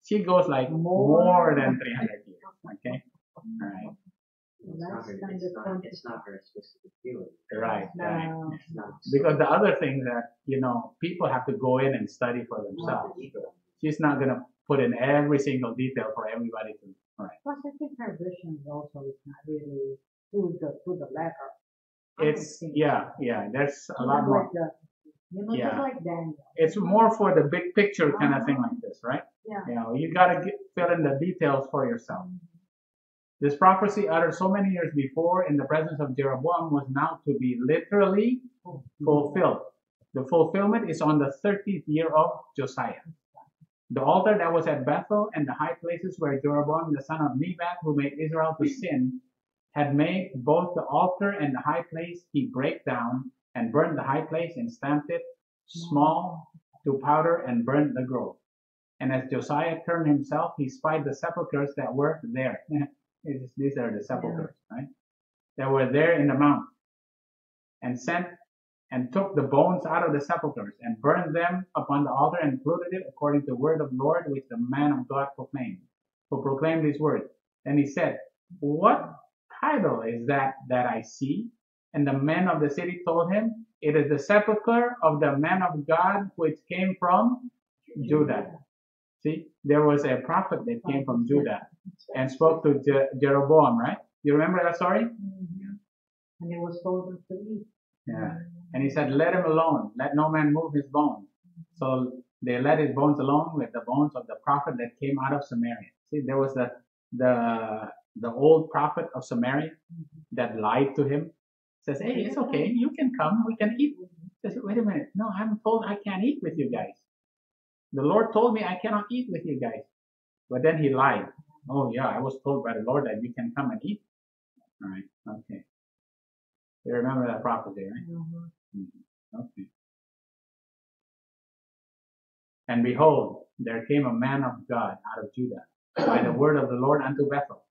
She goes like more than 300 years, okay? All right. It's not very specific feeling. Right. No. It's not. Because the other thing that, people have to go in and study for themselves. She's not going to put in every single detail for everybody to, all right. Plus, I think her vision also is not really to the letter. It's, yeah, there's a lot more. Just Yeah. like Daniel. It's more for the big picture kind of thing like this, right? Yeah. You got to fill in the details for yourself. This prophecy uttered so many years before in the presence of Jeroboam was now to be literally fulfilled. The fulfillment is on the 30th year of Josiah. The altar that was at Bethel and the high places where Jeroboam the son of Nebat, who made Israel to sin, had made both the altar and the high place, he brake down and burned the high place and stamped it small to powder and burned the grove. And as Josiah turned himself, he spied the sepulchres that were there. These are the sepulchres, right? That were there in the mount, and sent and took the bones out of the sepulchres and burned them upon the altar and polluted it according to the word of the Lord which the man of God proclaimed, who proclaimed these words. And he said, "What title is that I see?" And the men of the city told him, "It is the sepulchre of the man of God which came from Judah." See, there was a prophet that came from Judah and spoke to Jeroboam, right? You remember that story? Mm-hmm. And it was told him to leave. Yeah. And he said, "Let him alone. Let no man move his bones." So they let his bones alone with the bones of the prophet that came out of Samaria. See, there was the old prophet of Samaria that lied to him. Says, "Hey, it's okay. You can come. We can eat." Says, "Wait a minute. No, I'm told I can't eat with you guys. The Lord told me I cannot eat with you guys." But then he lied. "Oh yeah, I was told by the Lord that you can come and eat." All right. Okay. You remember that prophecy, right? Mm-hmm. Okay. And behold, there came a man of God out of Judah by the word of the Lord unto Bethel.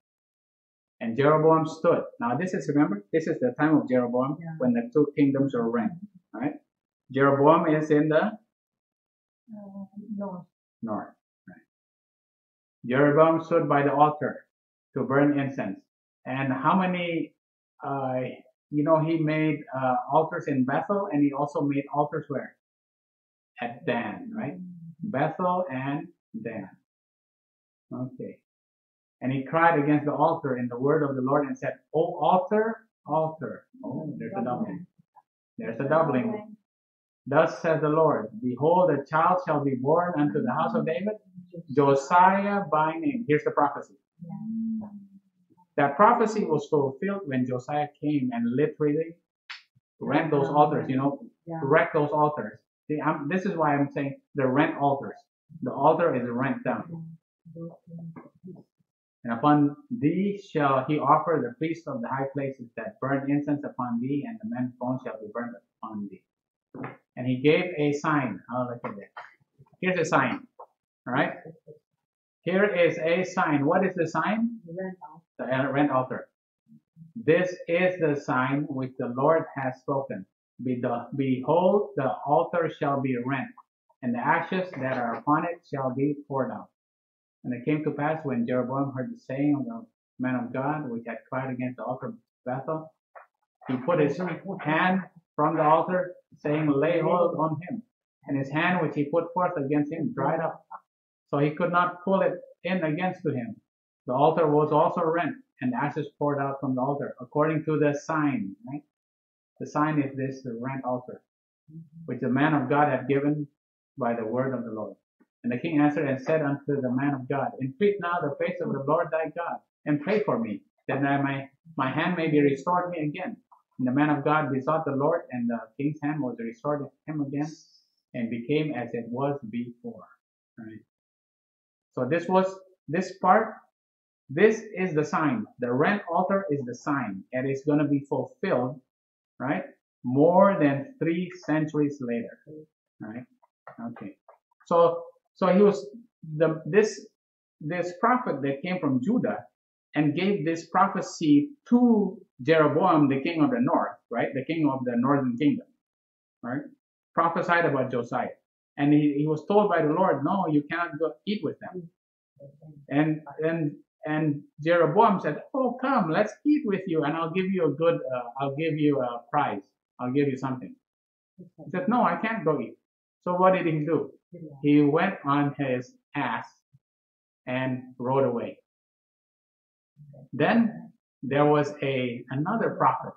And Jeroboam stood. Now this is the time of Jeroboam when the 2 kingdoms are rent. Right? Jeroboam is in the north. Right? Jeroboam stood by the altar to burn incense. And how many, he made altars in Bethel, and he also made altars where? At Dan, right? Bethel and Dan. Okay. And he cried against the altar in the word of the Lord and said, "O altar, altar." Oh, there's a doubling. There's a doubling. "Thus says the Lord, behold, a child shall be born unto the house of David, Josiah by name." Here's the prophecy. That prophecy was fulfilled when Josiah came and literally rent those altars, wreck those altars. See, this is why I'm saying the rent altars. The altar is rent down. "And upon thee shall he offer the priests of the high places that burn incense upon thee, and the men's bones shall be burned upon thee." And he gave a sign. Oh, look at that. Here's a sign. All right? Here is a sign. What is the sign? The rent altar. "This is the sign which the Lord has spoken. Behold, the altar shall be rent, and the ashes that are upon it shall be poured out." And it came to pass when Jeroboam heard the saying of the man of God, which had cried against the altar of Bethel, he put his hand from the altar, saying, "Lay hold on him." And his hand which he put forth against him dried up, so he could not pull it in against to him. The altar was also rent, and the ashes poured out from the altar, according to the sign. Right? The sign is this, the rent altar, which the man of God had given by the word of the Lord. And the king answered and said unto the man of God, "Entreat now the face of the Lord thy God, and pray for me, that my hand may be restored me again." And the man of God besought the Lord, and the king's hand was restored to him again, and became as it was before. Right? So this is the sign. The rent altar is the sign, and it's going to be fulfilled, right? More than 3 centuries later. Right? Okay. So this prophet that came from Judah and gave this prophecy to Jeroboam, the king of the north, right? The king of the northern kingdom, right? Prophesied about Josiah. And he was told by the Lord, no, you cannot go eat with them. And Jeroboam said, oh, come, let's eat with you, and I'll give you a prize. I'll give you something. He said, no, I can't go eat. So what did he do? He went on his ass and rode away. Then there was another prophet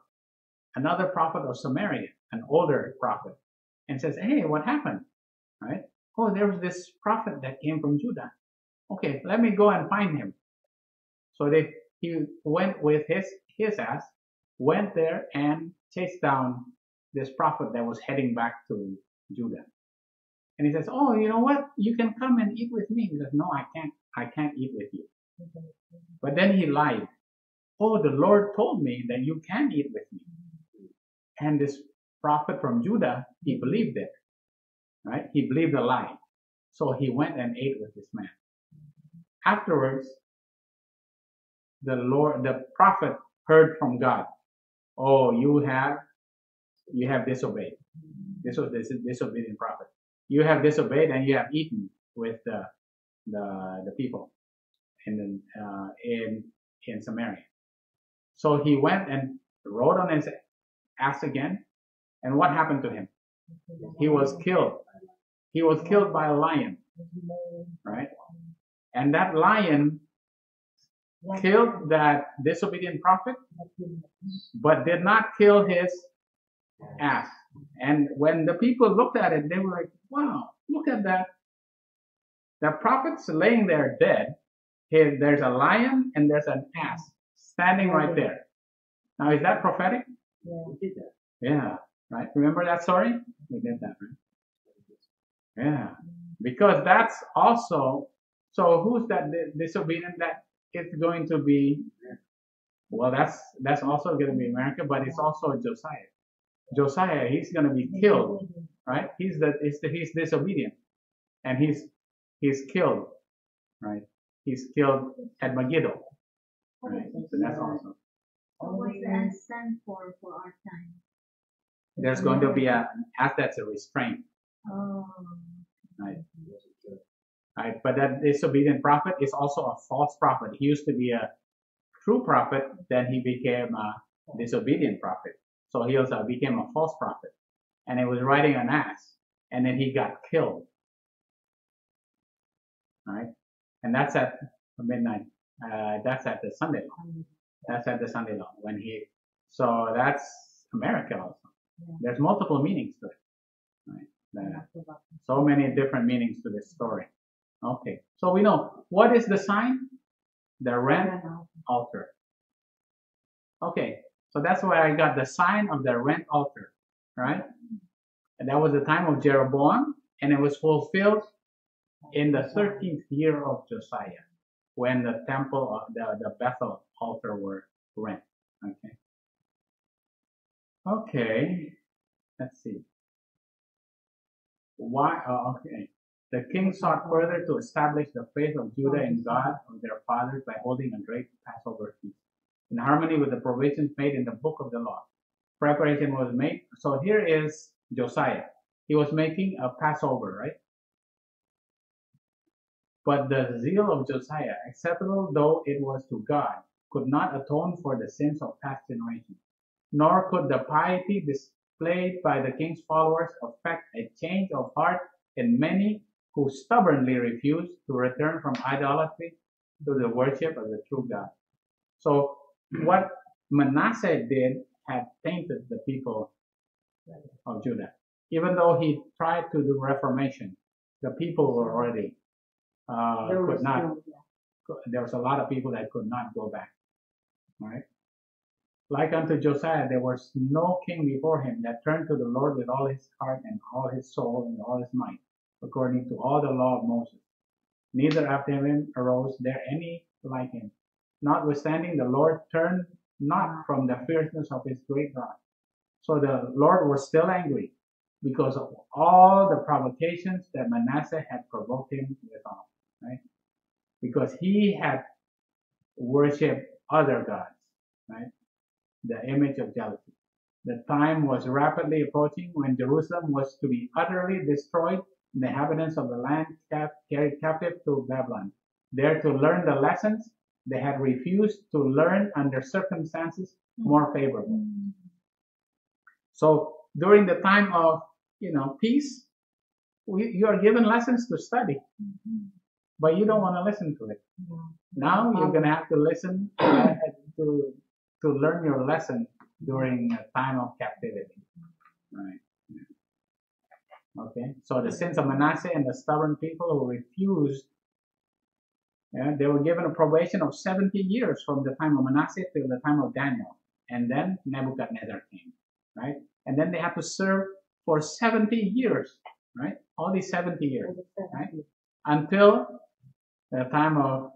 of Samaria, an older prophet, and says, hey, what happened? Right? Oh, there was this prophet that came from Judah. Okay, let me go and find him. So he went with his ass, went there and chased down this prophet that was heading back to Judah. And he says, oh, you know what? You can come and eat with me. He says, no, I can't eat with you. But then he lied. Oh, the Lord told me that you can eat with me. And this prophet from Judah, he believed it. Right? He believed the lie. So he went and ate with this man. Afterwards, the prophet heard from God. Oh, you have disobeyed. This was this disobedient prophet. You have disobeyed and you have eaten with the people in Samaria. So he went and rode on his ass again. And what happened to him? He was killed. He was killed by a lion, right? And that lion killed that disobedient prophet, but did not kill his ass. And when the people looked at it, they were like, wow, look at that. The prophet's laying there dead. There's a lion and there's an ass standing right there. Now, is that prophetic? Yeah, right. Remember that story? We did that, right? Yeah, because that's also, so who's that disobedient that is going to be? Well, that's also going to be America, but it's also Josiah. Josiah, he's going to be killed, right? He's disobedient, and he's killed, right? He's killed at Megiddo, right? So that's awesome. So what's the ass stand for our time? There's going to be an ass that's a restraint. Oh. Right. Right. But that disobedient prophet is also a false prophet. He used to be a true prophet, then he became a disobedient prophet. So he also became a false prophet. And he was riding an ass. And then he got killed. Right? And that's at midnight. That's at the Sunday law. That's at the Sunday law. So that's America also. There's multiple meanings to it. Right? So many different meanings to this story. Okay. So we know, what is the sign? The rent altar. Okay. So that's where I got the sign of the rent altar. Right? And that was the time of Jeroboam, and it was fulfilled in the 13th year of Josiah, when the temple of the Bethel altar were rent. Okay. Okay. Let's see. Why? Okay. The king sought further to establish the faith of Judah in God of their fathers by holding a great Passover feast, in harmony with the provisions made in the book of the law. Preparation was made. So here is Josiah. He was making a Passover, right? But the zeal of Josiah, acceptable though it was to God, could not atone for the sins of past generations, nor could the piety displayed by the king's followers affect a change of heart in many who stubbornly refused to return from idolatry to the worship of the true God. So what Manasseh did had tainted the people of Judah. Even though he tried to do reformation, the people were already could not. There was a lot of people that could not go back. Right? Like unto Josiah, there was no king before him that turned to the Lord with all his heart and all his soul and all his might, according to all the law of Moses. Neither after him arose there any like him. Notwithstanding, the Lord turned not from the fierceness of his great wrath. So the Lord was still angry because of all the provocations that Manasseh had provoked him withal. right? Because he had worshipped other gods, right? The image of jealousy. The time was rapidly approaching when Jerusalem was to be utterly destroyed and the inhabitants of the land carried captive to Babylon. There to learn the lessons they had refused to learn under circumstances more favorable. So during the time of, peace, you are given lessons to study, but you don't want to listen to it. Now you're going to have to listen to learn your lesson during a time of captivity. Right. Okay. So the sins of Manasseh and the stubborn people who refused, they were given a probation of 70 years from the time of Manasseh till the time of Daniel. And then Nebuchadnezzar came. Right. And then they have to serve for 70 years. Right. All these 70 years. Right. Until the time of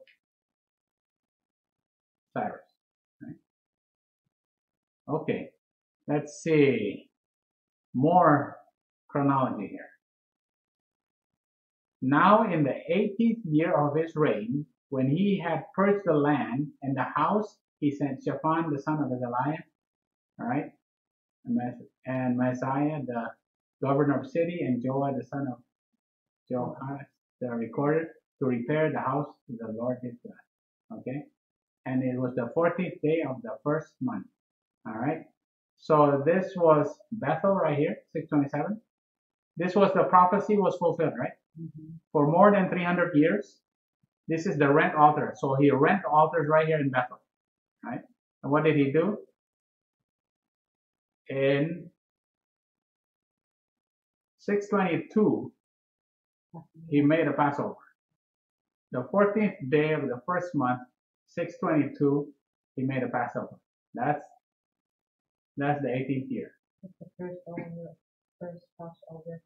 Cyrus. Right. Okay. Let's see. More chronology here. Now in the 18th year of his reign, when he had purged the land and the house, he sent Shaphan the son of Azaliah, all right, and Messiah the governor of the city, and Joah the son of Jehoahaz the recorder, to repair the house to the Lord his God. Okay, and it was the 14th day of the first month. All right, so this was Bethel right here, 627. This was the prophecy was fulfilled, right? For more than 300 years. This is the rent altar. So he rent altars right here in Bethel, right? And what did he do? In 622, he made a Passover. The 14th day of the first month, 622, he made a Passover. That's the 18th year. First Passover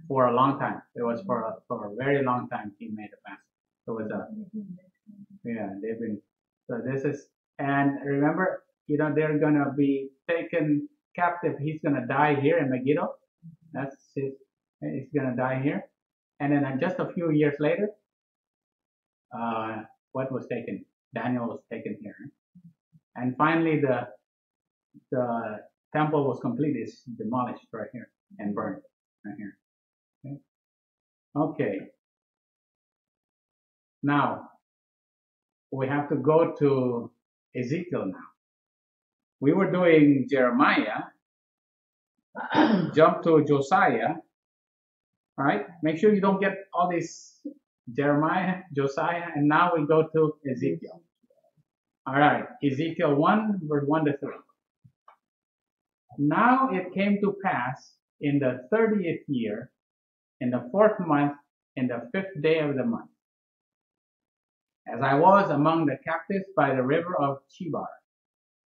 for a long time. It was for a very long time he made a Passover. So it was they've been, so this is, and remember, they're gonna be taken captive. He's gonna die here in Megiddo. That's his, he's gonna die here. And then just a few years later, what was taken? Daniel was taken here. And finally the temple was completely demolished right here and burned right here. Okay. Now we have to go to Ezekiel now. We were doing Jeremiah. Jump to Josiah. All right. Make sure you don't get all these Jeremiah, Josiah, and now we go to Ezekiel. All right. Ezekiel 1, verse 1 to 3. Now it came to pass in the 30th year, in the 4th month, in the 5th day of the month, as I was among the captives by the river of Chebar,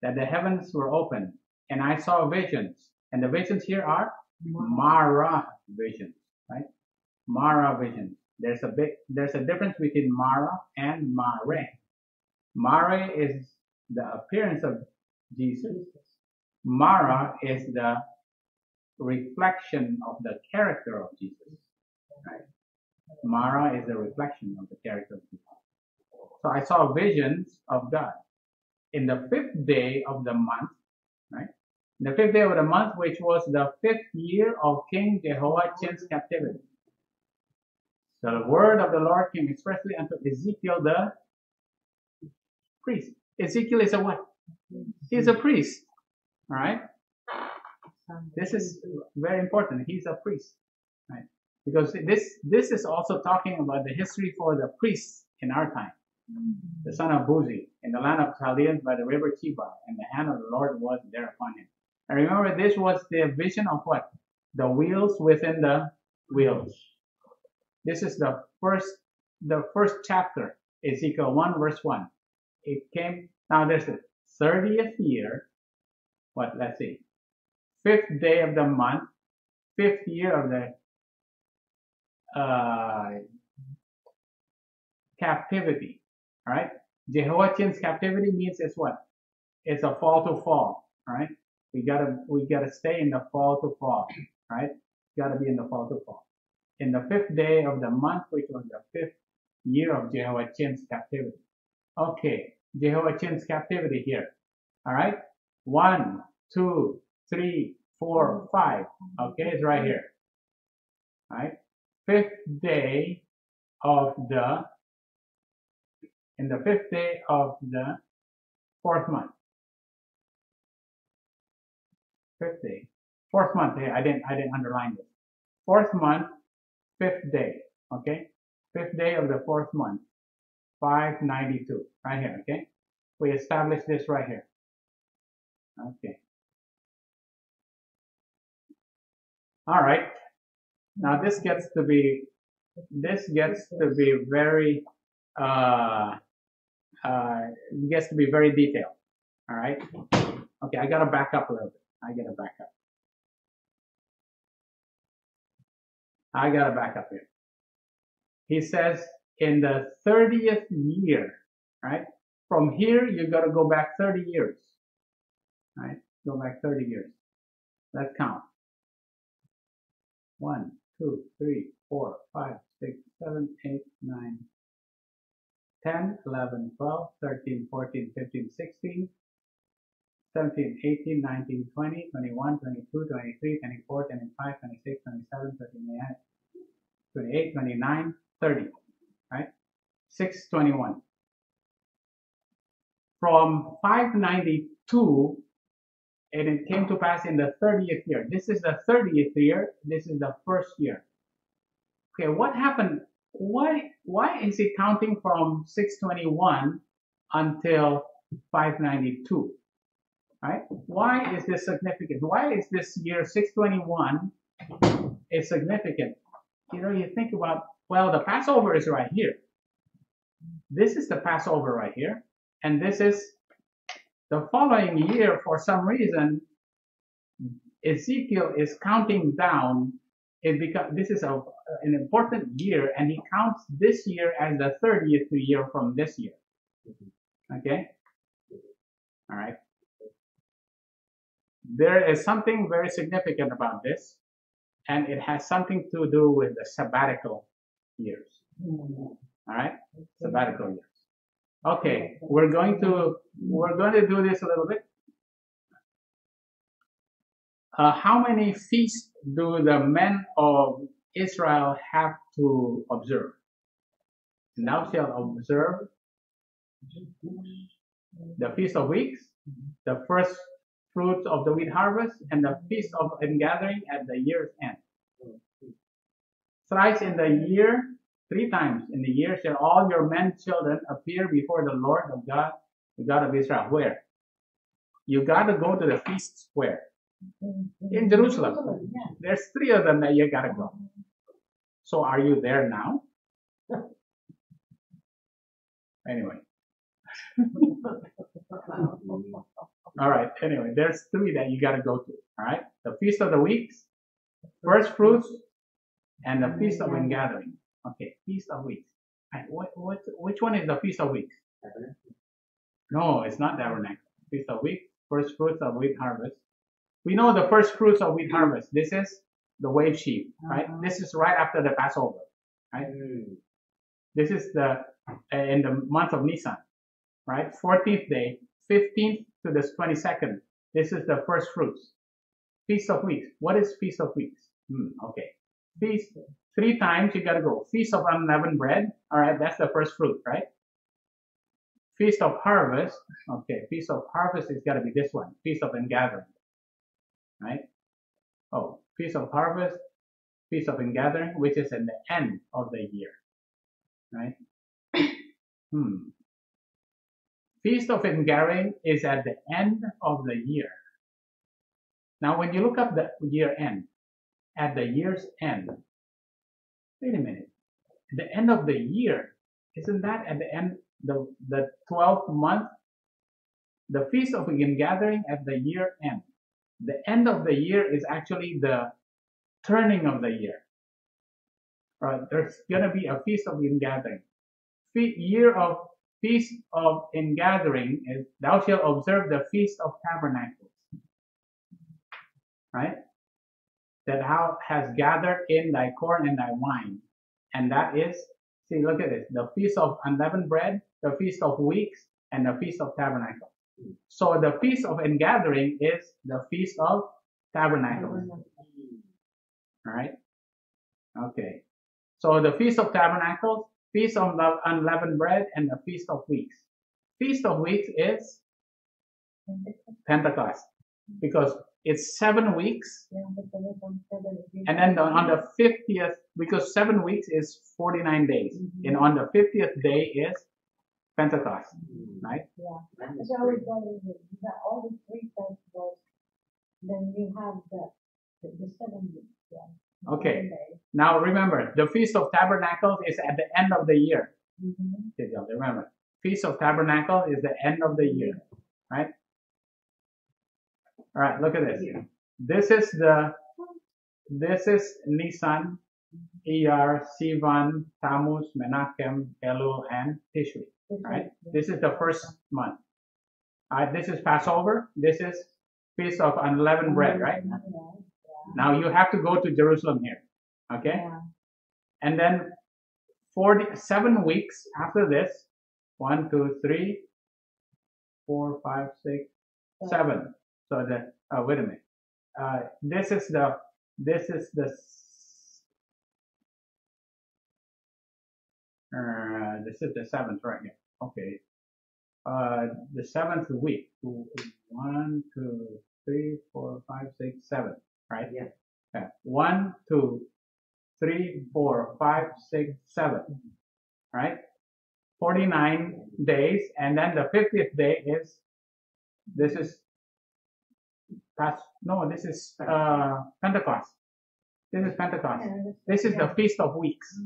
that the heavens were opened, and I saw visions. And the visions here are Mara visions, right? Mara visions. There's a difference between Mara and Mare. Mare is the appearance of Jesus. Mara is the reflection of the character of Jesus. Right? Mara is the reflection of the character of Jesus. So I saw visions of God in the 5th day of the month, right? In the 5th day of the month, which was the 5th year of King Jehoiachin's captivity. So the word of the Lord came expressly unto Ezekiel the priest. Ezekiel is a what? He's a priest. All right. This is very important. He's a priest, right? Because this is also talking about the history for the priests in our time. The son of Buzi in the land of Chaldeans by the river Chebar, and the hand of the Lord was there upon him. And remember, this was the vision of what? The wheels within the wheels. This is the first chapter, Ezekiel 1 verse 1. It came, now there's the 30th year, what, let's see, 5th day of the month, 5th year of the captivity. All right. Jehoiachin's captivity means it's what? It's a fall to fall. All right. We gotta stay in the fall to fall. Right. Gotta be in the fall to fall. In the 5th day of the month, which was the 5th year of Jehoiachin's captivity. Okay, Jehoiachin's captivity here. All right, 1, 2, 3, 4, 5. Okay, it's right here. All right, 5th day of the, in the 5th day of the 4th month. 5th day, 4th month. Here, I didn't underline this. 4th month, 5th day. Okay, 5th day of the 4th month. 592, right here. Okay, we establish this right here. Okay. All right. Now this gets to be very gets to be very detailed. All right. Okay, I gotta back up a little bit. I gotta back up here. He says in the 30th year, right? From here you gotta go back 30 years. Right? Go back 30 years. Let's count. 1, 2, 3, 4, 5, 6, 7, 8, 9, 10, 11, 12, 13, 14, 15, 16, 17, 18, 19, 20, 21, 22, 23, 24, 25, 26, 27, 28, 29, 30, right? 621. From 592, and it came to pass in the 30th year. This is the 30th year. This is the first year. Okay, what happened? Why is he counting from 621 until 592? Right? Why is this significant? Why is this year 621 is significant? You know, you think about, well, the Passover is right here. This is the Passover right here. And this is the following year. For some reason, Ezekiel is counting down. This is an important year, and he counts this year as the 30th year from this year. Okay? All right. There is something very significant about this, and it has something to do with the sabbatical years. All right? Sabbatical years. Okay, we're going to do this a little bit. How many feasts do the men of Israel have to observe? Thou shalt observe the Feast of Weeks, the first fruits of the wheat harvest, and the Feast of Ingathering at the year's end. Thrice in the year, 3 times in the year, shall all your men children appear before the Lord of God, the God of Israel. Where? You got to go to the feasts where? In Jerusalem. There's 3 of them that you got to go. So are you there now? Anyway. All right. Anyway, there's 3 that you got to go to. All right. The Feast of the Weeks, First Fruits, and the Feast of Ingathering. Okay. Feast of Weeks. Right. Which one is the Feast of Weeks? No, it's not Tabernacle. Feast of Weeks, First Fruits of Wheat Harvest. We know the first fruits of wheat harvest. This is the wave sheaf, right? This is right after the Passover, right? This is in the month of Nisan, right? 14th day, 15th to the 22nd. This is the first fruits. Feast of Weeks. What is Feast of Weeks? Okay. Feast, 3 times you gotta go. Feast of Unleavened Bread. All right, that's the first fruit, right? Feast of Harvest. Okay, Feast of Harvest is gotta be this one. Feast of Ingathering. Right? Oh, Feast of Harvest, Feast of Ingathering, which is in the end of the year. Right? Feast of Ingathering is at the end of the year. Now, when you look up the year end, at the year's end, wait a minute. The end of the year, isn't that at the end, the 12th month? The Feast of Ingathering at the year end. The end of the year is actually the turning of the year. Right? There's going to be a Feast of Ingathering. Feast of Ingathering is, thou shalt observe the Feast of Tabernacles. Right? That thou hast gathered in thy corn and thy wine. And that is, See, look at this. The Feast of Unleavened Bread, the Feast of Weeks, and the Feast of Tabernacles. So the Feast of Ingathering is the Feast of Tabernacles. All right? Okay. So the Feast of Tabernacles, Feast of Unleavened Bread, and the Feast of Weeks. Feast of Weeks is Pentecost, because it's 7 weeks, and then on the 50th, because 7 weeks is 49 days, and on the 50th day is Pentecost, right? Yeah. So I was wondering, that all the 3 festivals, then you have the 7 weeks, yeah. Okay. Now remember, the Feast of Tabernacles is at the end of the year. Remember, Feast of Tabernacles is the end of the year, right? All right, look at this. This is Nisan, Iyar, Sivan, Tammuz, Menachem, Elul, and Tishri. Right? This is the first month. This is Passover. This is Feast of Unleavened Bread, right? Now you have to go to Jerusalem here, okay? Yeah. And then 7 weeks after this, 1, 2, 3, 4, 5, 6, 7. So wait a minute. This is the this is the 7th right here. Okay. The 7th week. 1, 2, 3, 4, 5, 6, 7. Right? Yeah. 1, 2, 3, 4, 5, 6, 7. Right? 49 days, and then the 50th day is Pentecost. This is Pentecost. This is the Feast of Weeks.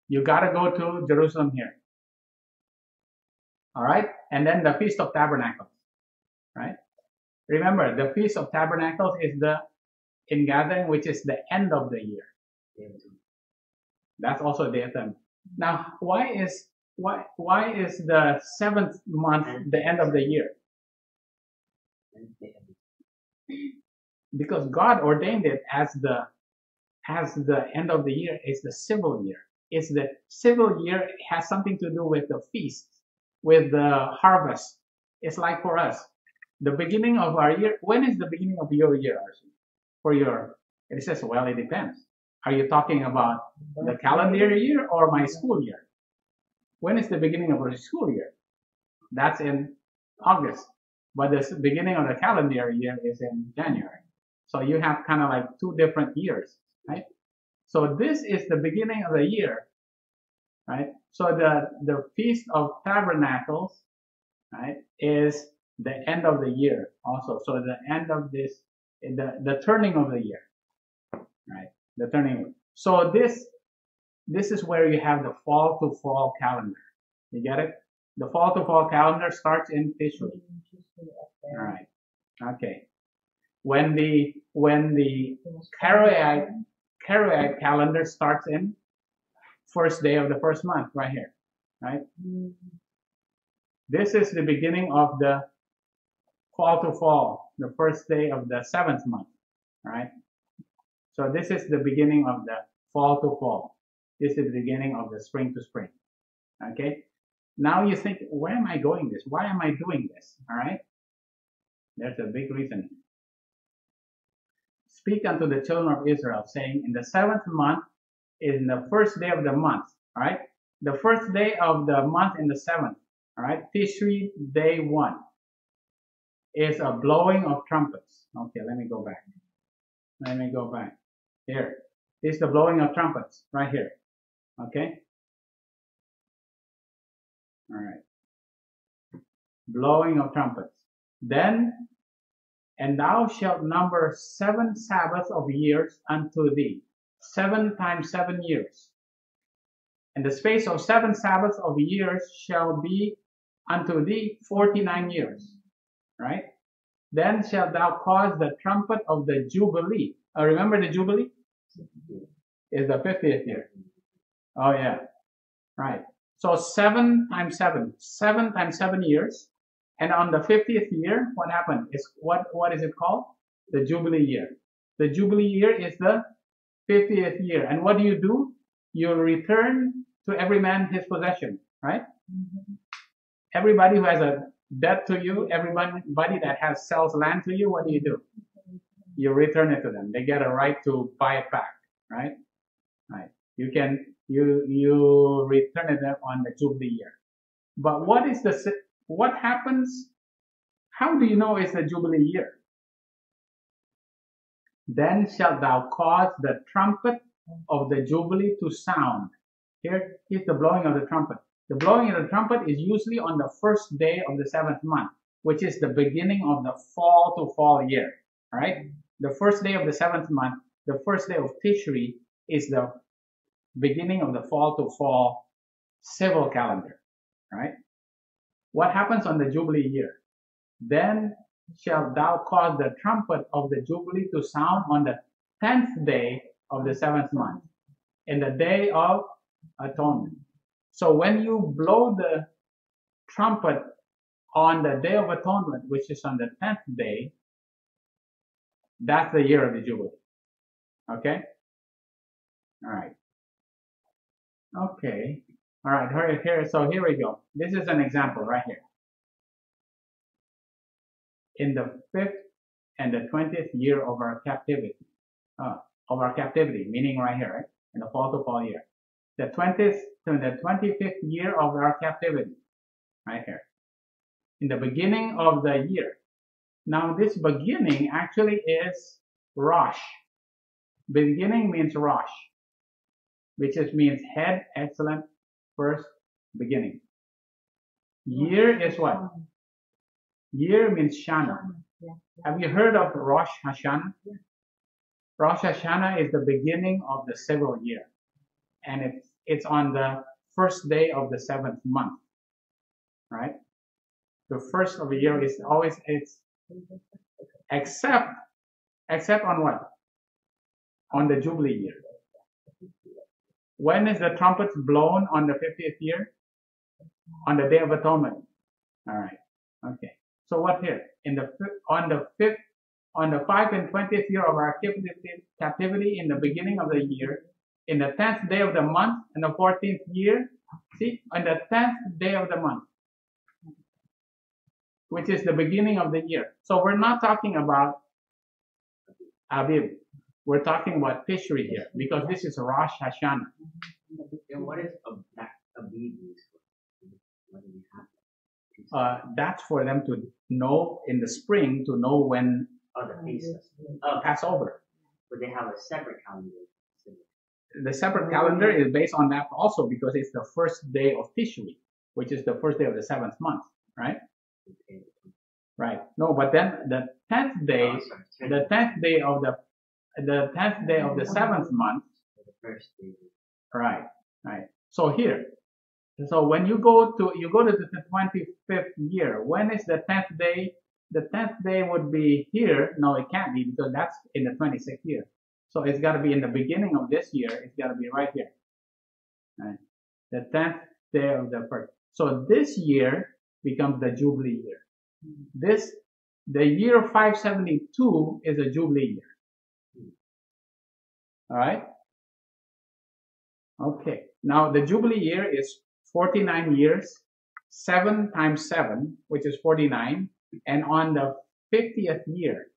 You gotta go to Jerusalem here. All right, and then the Feast of Tabernacles. Right? Remember, the Feast of Tabernacles is the Ingathering, which is the end of the year. That's also the end. Now, why is the 7th month the end of the year? Because God ordained it as the end of the year is the civil year. It's the civil year. It has something to do with the feast, with the harvest. It's like for us, the beginning of our year. When is the beginning of your year, Archie? It says, well, it depends. Are you talking about the calendar year or my school year? When is the beginning of our school year? That's in August. But the beginning of the calendar year is in January. So you have kind of like 2 different years, right? So this is the beginning of the year, right? So the Feast of Tabernacles, right, is the end of the year also. So the end of this, the turning of the year, right? The turning. So this is where you have the fall to fall calendar. You get it? The fall to fall calendar starts in Tishri. All right. Okay. When the Karaite calendar starts in first day of the first month, right here, right? This is the beginning of the fall to fall, the first day of the 7th month, right? So this is the beginning of the fall to fall. This is the beginning of the spring to spring. Okay. Now you think, where am I going this? Why am I doing this? All right. There's a big reason. Speak unto the children of Israel, saying, in the 7th month is in the first day of the month. All right. The first day of the month in the 7th. All right. Tishri day 1 is a blowing of trumpets. Okay. Let me go back. Here. This is the blowing of trumpets right here. Okay. All right. Blowing of trumpets. Then, and thou shalt number 7 Sabbaths of years unto thee. 7 times 7 years. And the space of 7 Sabbaths of years shall be unto thee 49 years. Right? Then shalt thou cause the trumpet of the Jubilee. Remember the Jubilee? Is the 50th year. Oh yeah. Right. So 7 times 7. 7 times 7 years. And on the 50th year, what happened? What is it called? The Jubilee year. The Jubilee year is the 50th year. And what do? You return to every man his possession, right? Everybody who has a debt to you, everybody that sells land to you, what do? You return it to them. They get a right to buy it back, right? Right. You return it on the Jubilee year. But what happens? How do you know it's the Jubilee year? Then shalt thou cause the trumpet of the Jubilee to sound. Here's the blowing of the trumpet. The blowing of the trumpet is usually on the first day of the 7th month, which is the beginning of the fall to fall year. Right? The first day of the 7th month, the first day of Tishri, is the beginning of the fall to fall civil calendar. Right? What happens on the Jubilee year? Then shalt thou cause the trumpet of the Jubilee to sound on the 10th day of the 7th month, in the day of atonement. So when you blow the trumpet on the day of atonement, which is on the 10th day, that's the year of the Jubilee. Okay? All right. Okay. All right. So here we go. This is an example right here. In the 5th and the 20th year of our captivity, meaning right here, right? In the fall to fall year. The 20th to the 25th year of our captivity, right here. In the beginning of the year. Now this beginning actually is Rosh. Beginning means Rosh, which just means head, excellent, first, beginning. Year is what? Year means Shana. Have you heard of Rosh Hashanah? Rosh Hashanah is the beginning of the civil year. And it's on the first day of the 7th month. Right? The first of the year is always, except on what? On the Jubilee year. When is the trumpets blown on the 50th year? On the Day of Atonement. All right. Okay. So what here? On the 5th and 20th year of our captivity, in the beginning of the year, in the 10th day of the month, in the 14th year, see, on the 10th day of the month, which is the beginning of the year. So we're not talking about Abib. We're talking about Tishri here, because this is Rosh Hashanah. And what is Abib? What do we have? That's for them to know in the spring, to know when the feast. Passover. But they have a separate calendar. The separate calendar is based on that also, because it's the first day of Tishri, which is the first day of the 7th month, right? Right. No, but then the 10th day, the 10th day of the 7th month. The first day. Right. Right. So here, so when you go to the 25th year, when is the 10th day? The 10th day would be here. No, it can't be, because that's in the 26th year. So it's got to be in the beginning of this year. It's got to be right here. Right. The 10th day of the first. So this year becomes the Jubilee year. The year 572 is a Jubilee year. All right. Okay. Now the Jubilee year is 49 years, 7 times 7, which is 49. And on the 50th year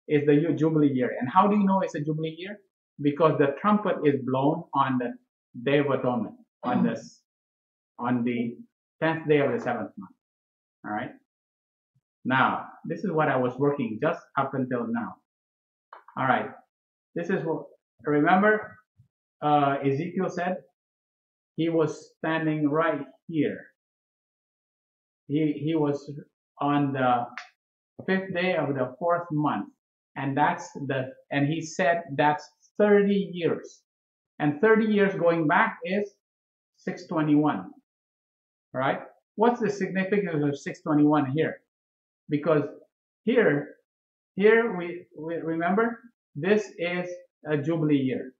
is the Jubilee year. And how do you know it's a Jubilee year? Because the trumpet is blown on the Day of Atonement, on the 10th day of the 7th month. All right. Now, this is what I was working just up until now. All right. This is what, remember, Ezekiel said he was standing right here. He was on the 5th day of the 4th month. And he said that's 30 years. And 30 years going back is 621. Right? What's the significance of 621 here? Because here we remember, this is a Jubilee year.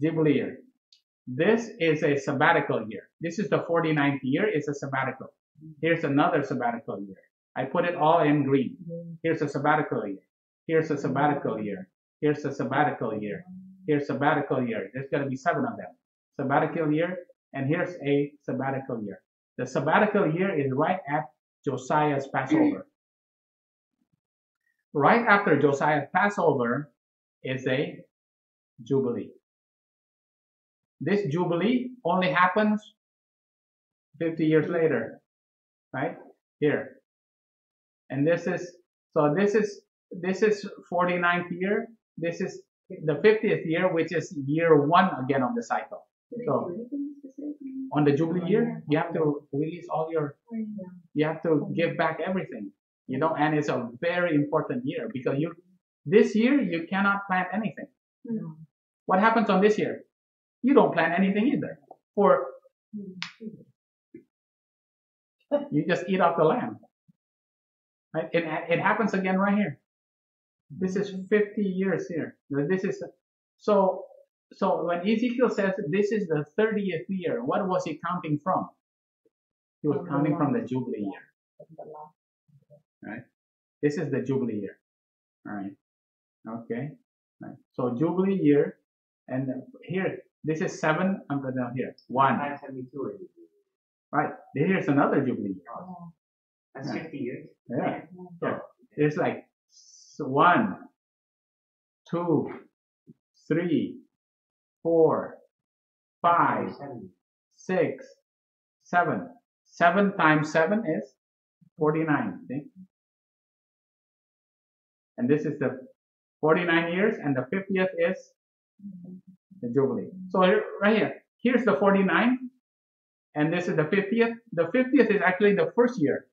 Jubilee year. This is a sabbatical year. This is the 49th year. It's a sabbatical. Here's another sabbatical year. I put it all in green. Here's a sabbatical year. Here's a sabbatical year. Here's a sabbatical year. Here's a sabbatical year. There's going to be 7 of them. sabbatical year, and here's a sabbatical year. The sabbatical year is right at Josiah's Passover. Right after Josiah's Passover is a Jubilee. This Jubilee only happens 50 years later, right? Here. And this is 49th year. This is the 50th year, which is year 1 again of the cycle. So on the Jubilee year, you have to release you have to give back everything, and it's a very important year because this year you cannot plant anything. What happens on this year? You don't plant anything either. You just eat off the land. Right? It happens again right here. This is 50 years here. This is so when Ezekiel says this is the 30th year, what was he counting from? He was counting from the Jubilee year. Right? This is the Jubilee year. All right. Okay. Right. So Jubilee year, and here this is 7. I'm going down here. 1. 572. Right. Here's another Jubilee year. That's 50 years. Yeah. Yeah. It's like 1, 2, 3, 4, 5, 6, 7. 7 times 7 is 49. See? And this is the 49 years, and the 50th is the Jubilee. So right here, here's the 49, and this is the 50th. The 50th is actually the first year.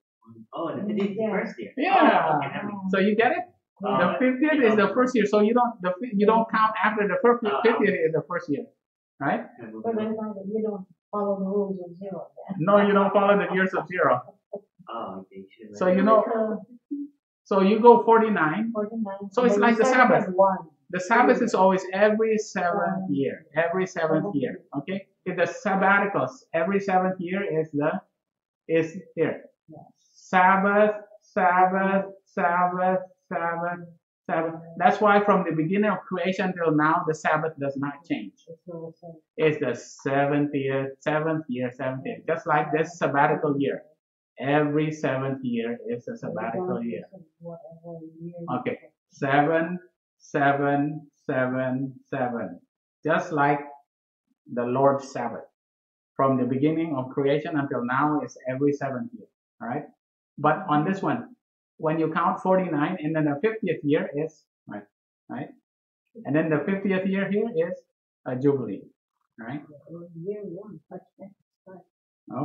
Oh, the 50th is the first year. Yeah. Oh, okay. So you get it? The 50th is the first year, so you don't count after the 50th is the first year, right? But you don't follow the rules of 0. No, you don't follow the years of 0. Oh, okay. So so you go 49. 49. So it's like the Sabbath. 1. The Sabbath is always every 7th year. Every 7th year. Okay? If the sabbaticals every 7th year is here. Sabbath, Sabbath, Sabbath, Sabbath, Sabbath. That's why from the beginning of creation till now, the Sabbath does not change. It's the 7th year. Just like this sabbatical year. Every 7th year is a sabbatical year. Okay. 7, 7, 7, 7. Just like the Lord's Sabbath. From the beginning of creation until now is every 7th year. Alright? But on this one, when you count 49, and then the 50th year is, right? And then the 50th year here is a Jubilee. Right? Year 1.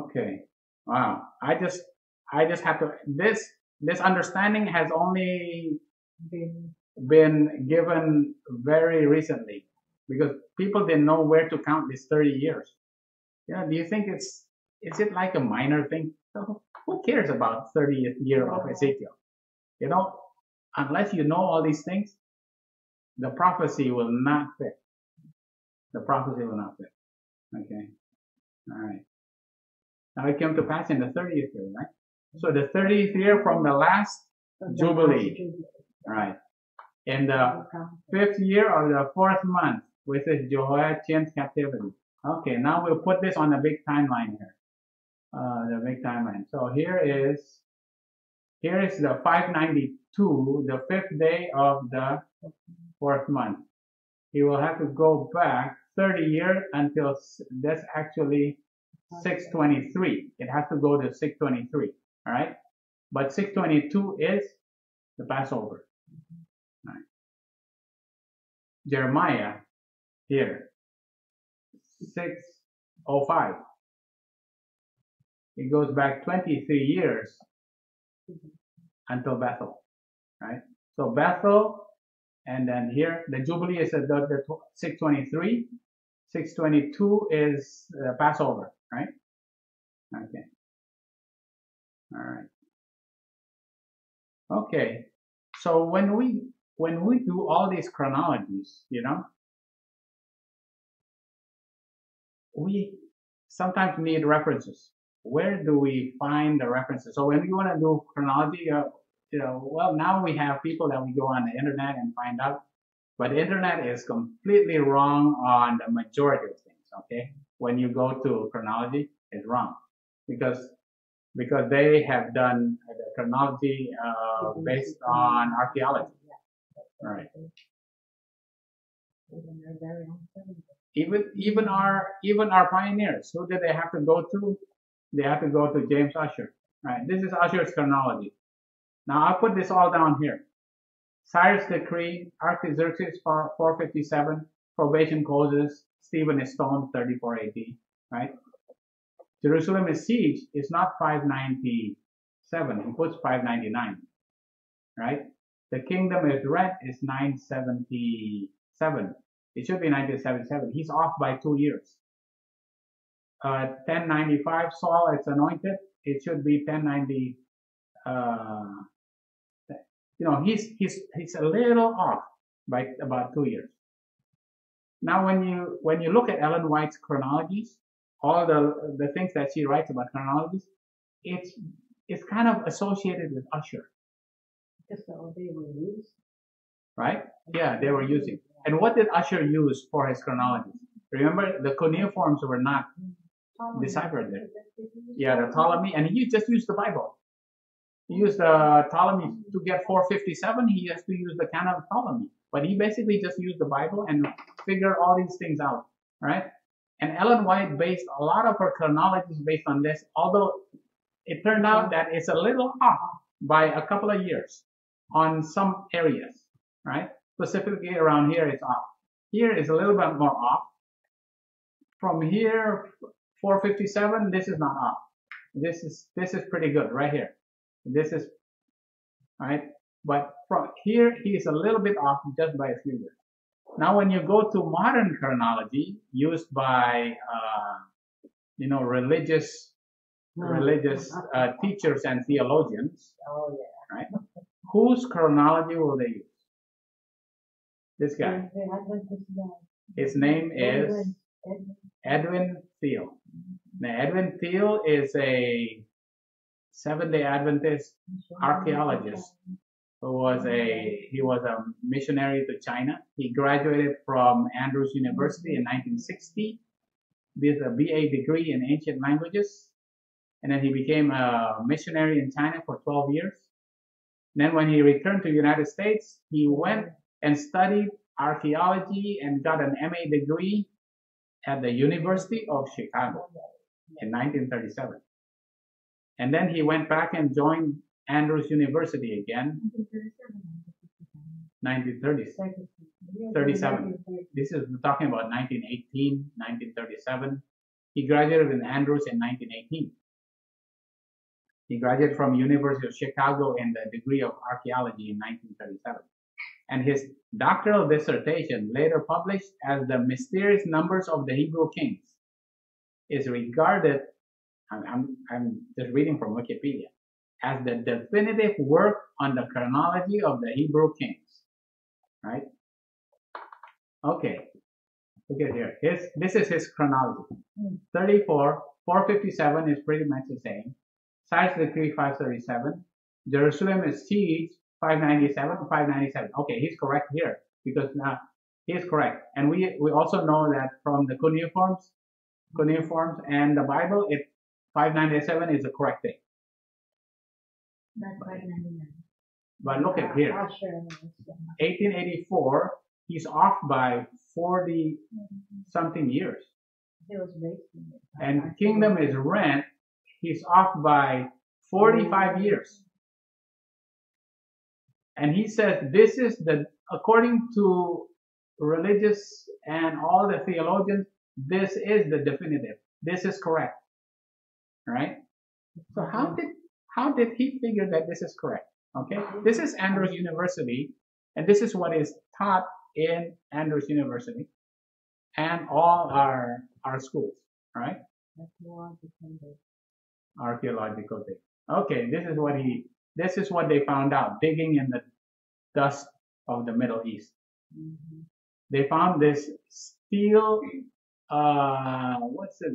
Okay. Wow. I just have to, this understanding has only been given very recently because people didn't know where to count these 30 years. Do you think is it like a minor thing? Who cares about 30th year of Ezekiel? Unless you know all these things, the prophecy will not fit. The prophecy will not fit. Okay. All right. Now it came to pass in the 30th year, right? So the 30th year from the last Jubilee. All right. In the 5th year of the 4th month, which is Jehoiachin's captivity. Okay, now we'll put this on the big timeline here. The big timeline. So here is the 592, the 5th day of the 4th month. He will have to go back 30 years until that's actually 623. It has to go to 623. All right. But 622 is the Passover. All right. Jeremiah here 605. It goes back 23 years until Bethel, right? So Bethel, and then here the Jubilee is the 623. 622 is Passover, right? Okay. All right. Okay. So when we do all these chronologies, we sometimes need references. Where do we find the references? So when we want to do chronology, well, now we have people that we go on the internet and find out, but the internet is completely wrong on the majority of things, okay? when you go to chronology, is wrong, because they have done the chronology based on archaeology, right? Even our pioneers, who did they have to go to? They have to go to James Ussher, right? This is Ussher's chronology. Now I'll put this all down here. Cyrus' decree, Artaxerxes 457, probation closes, Stephen is stoned 34 AD, right? Jerusalem is sieged. It's not 597. He puts 599, right? The kingdom is rent is 977. It should be 1977. He's off by 2 years. 1095, Saul is anointed. It should be 1090. He's a little off by about 2 years. Now, when you look at Ellen White's chronologies, all the things that she writes about chronologies, it's kind of associated with Ussher. Because they were used. Right? Yeah, they were using. And what did Ussher use for his chronologies? Remember, the cuneiforms were not deciphered there. Yeah, the Ptolemy, and he just used the Bible. He used the Ptolemy to get 457. He has to use the canon of Ptolemy, but he basically just used the Bible and figured all these things out, right? And Ellen White based a lot of her chronologies based on this, although it turned out that it's a little off by a couple of years on some areas, right? Specifically around here, it's off. Here is a little bit more off. From here, 457, this is not off. This is pretty good right here. This is, right? But from here, he is a little bit off just by a few years. Now, when you go to modern chronology used by, religious teachers and theologians, right? Whose chronology will they use? This guy. His name is Edwin Thiele. Now, Edwin Thiele is a Seventh-day Adventist archaeologist who was a missionary to China. He graduated from Andrews University in 1960 with a BA degree in ancient languages, and then he became a missionary in China for 12 years. And then when he returned to the United States, he went and studied archaeology and got an MA degree at the University of Chicago in 1937. And then he went back and joined Andrews University again, 1937. This is, we're talking about 1918, 1937. He graduated in Andrews in 1918. He graduated from University of Chicago in the degree of archaeology in 1937. And his doctoral dissertation, later published as The Mysterious Numbers of the Hebrew Kings, is regarded, I'm just reading from Wikipedia, as the definitive work on the chronology of the Hebrew Kings, right? Okay, look at here. This is his chronology. 34, 457 is pretty much the same. Cyrus decree 537. Jerusalem is sieged 597, 597. Okay, he's correct here because now he's correct. And we also know that from the cuneiforms and the Bible, 597 is the correct thing. That's 599. But look at here. 1884, he's off by 40 something years. And kingdom is rent, he's off by 45 years. And he says this is according to religious and all the theologians, this is the definitive. This is correct. Right? So how did he figure that this is correct? Okay, this is Andrews University, and this is what is taught in Andrews University and all our schools, right? Archaeological thing. Okay, this is what they found out digging in the dust of the Middle East. They found this steel. What's it?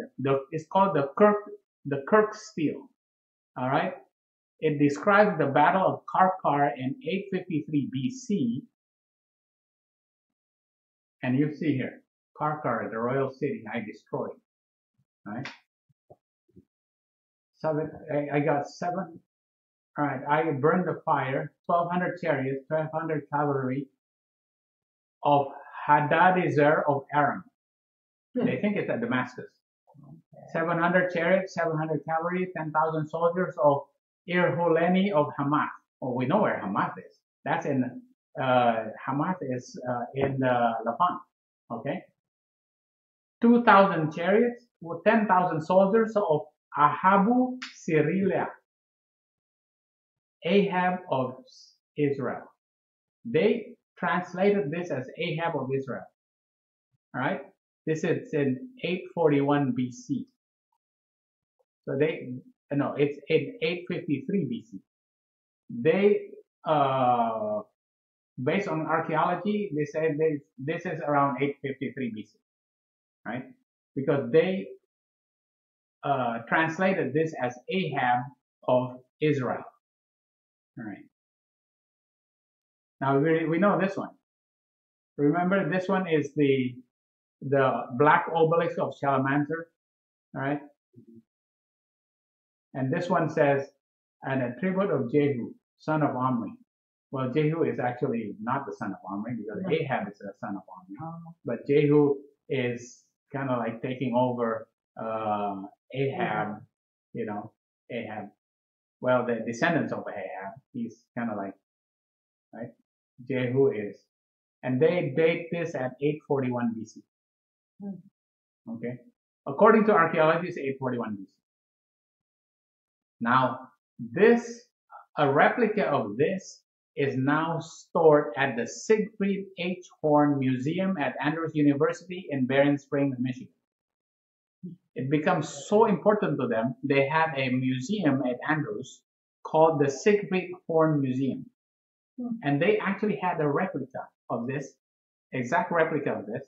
It's called the Kirk steel. All right. It describes the Battle of Karkar in 853 BC. And you see here, Karkar, the royal city, I destroyed. right? I got 7. All right, I burned the fire, 1,200 chariots, 1,200 cavalry of Hadadezer of Aram. They think it's at Damascus. 700 chariots, 700 cavalry, 10,000 soldiers of Irhuleni of Hamath. Oh, we know where Hamath is. That's in, Hamath is in Levant. Okay? 2,000 chariots, 10,000 soldiers of Ahabu Sirilia. Ahab of Israel. They translated this as Ahab of Israel. All right? This is in 841 BC. So it's in 853 BC. They, based on archaeology, they say this is around 853 BC, right? Because they translated this as Ahab of Israel. All right. Now we know this one. Remember, this one is the black obelisk of Shalmaneser. All right. And this one says, an attribute of Jehu, son of Omri. Well, Jehu is actually not the son of Omri because Ahab is the son of Omri. But Jehu is kind of like taking over Ahab, Ahab. Well, the descendants of Ahab. He's kind of like, right? Jehu is. And they date this at 841 BC. Okay. According to archaeology, it's 841 BC. Now, a replica of this is now stored at the Siegfried H. Horn Museum at Andrews University in Bering Springs, Michigan. It becomes so important to them, they have a museum at Andrews called the Siegfried Horn Museum. And they actually had a replica of this, exact replica of this,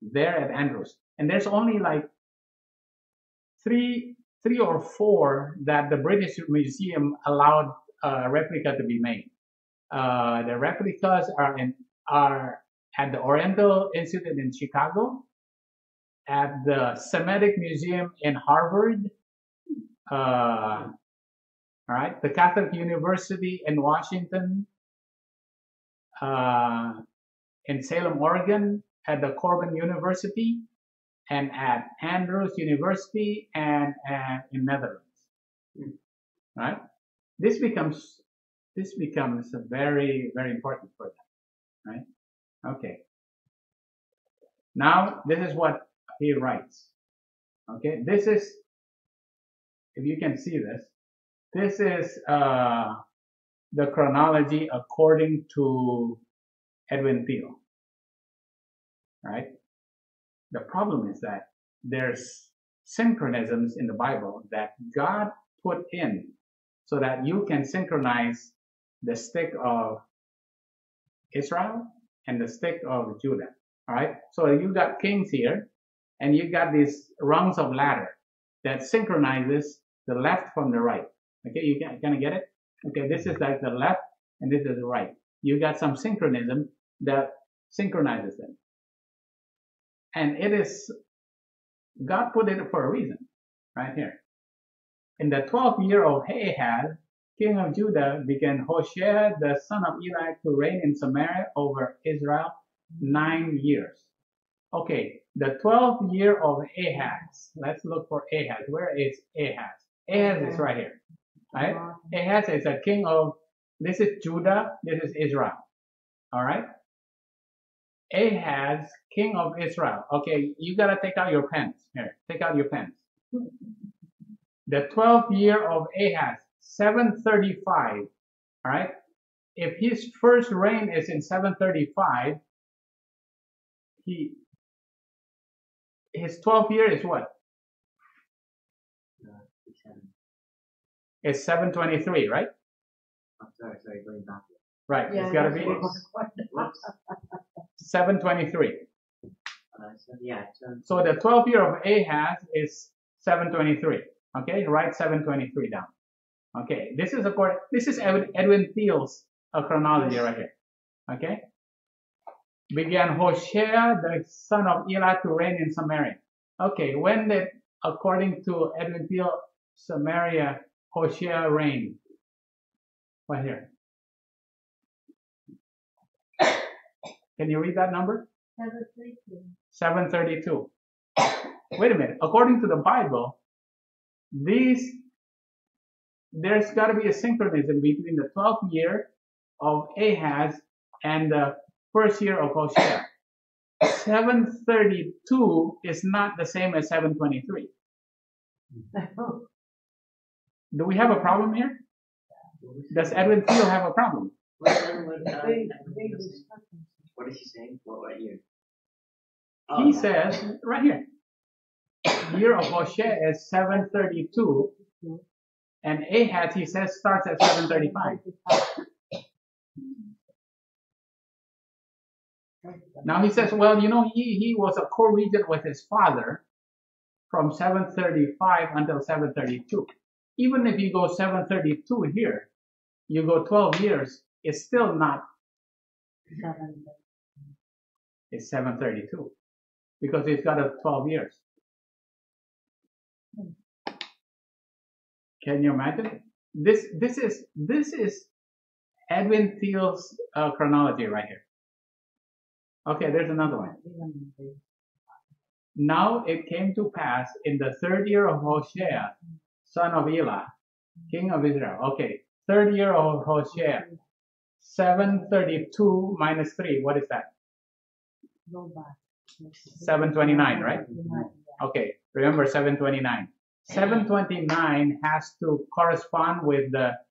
there at Andrews. And there's only like three or four that the British Museum allowed a replica to be made. The replicas are at the Oriental Institute in Chicago, at the Semitic Museum in Harvard, all right, the Catholic University in Washington, in Salem, Oregon, at the Corban University, and at Andrews University and in Netherlands. Right? This becomes very, very important for them. Right? Okay. Now this is what he writes. Okay, this is, if you can see this, this is the chronology according to Edwin Thiel. Right? The problem is that there's synchronisms in the Bible that God put in so that you can synchronize the stick of Israel and the stick of Judah. All right. So you got kings here, and you got these rungs of ladder that synchronizes the left from the right. Okay, you kind of get it? Okay, this is like the left, and this is the right. You got some synchronism that synchronizes them. And it is, God put it for a reason, right here. In the 12th year of Ahaz, king of Judah, began Hoshea, the son of Eli, to reign in Samaria over Israel 9 years. Okay, the 12th year of Ahaz. Let's look for Ahaz. Where is Ahaz? Ahaz is right here, right? Ahaz is a king of, this is Judah, this is Israel, all right? Ahaz, king of Israel. Okay, you gotta take out your pens. Here, take out your pens. The 12th year of Ahaz, 735. All right. If his first reign is in 735, his 12th year is what? It's 723, right? Oh, sorry, going back. Right. It's gotta be 723. So the 12th year of Ahaz is 723. Okay, write 723 down. Okay, this is Edwin Thiel's chronology right here. Okay, began Hoshea the son of Eli to reign in Samaria. Okay, when did according to Edwin Thiel, Samaria, Hoshea reigned. Right here. Can you read that number? 732. Wait a minute. According to the Bible, there's got to be a synchronism between the 12th year of Ahaz and the first year of Hoshea. 732 is not the same as 723. Do we have a problem here? Does Edwin Thiel have a problem? What is he saying? What year? Oh, He says, right here, year of Hoshea is 732, and Ahaz, he says, starts at 735. Now he says, well, you know, he was a co-regent with his father from 735 until 732. Even if you go 732 here, you go 12 years, it's still not, it's 732. Because it's got a 12 years. Can you imagine? This is Edwin Thiel's chronology right here. Okay, there's another one. Now it came to pass in the 3rd year of Hoshea, son of Elah, king of Israel. Okay, 3rd year of Hoshea, 732 minus 3. What is that? 729, right? Okay, remember 729. 729 has to correspond with that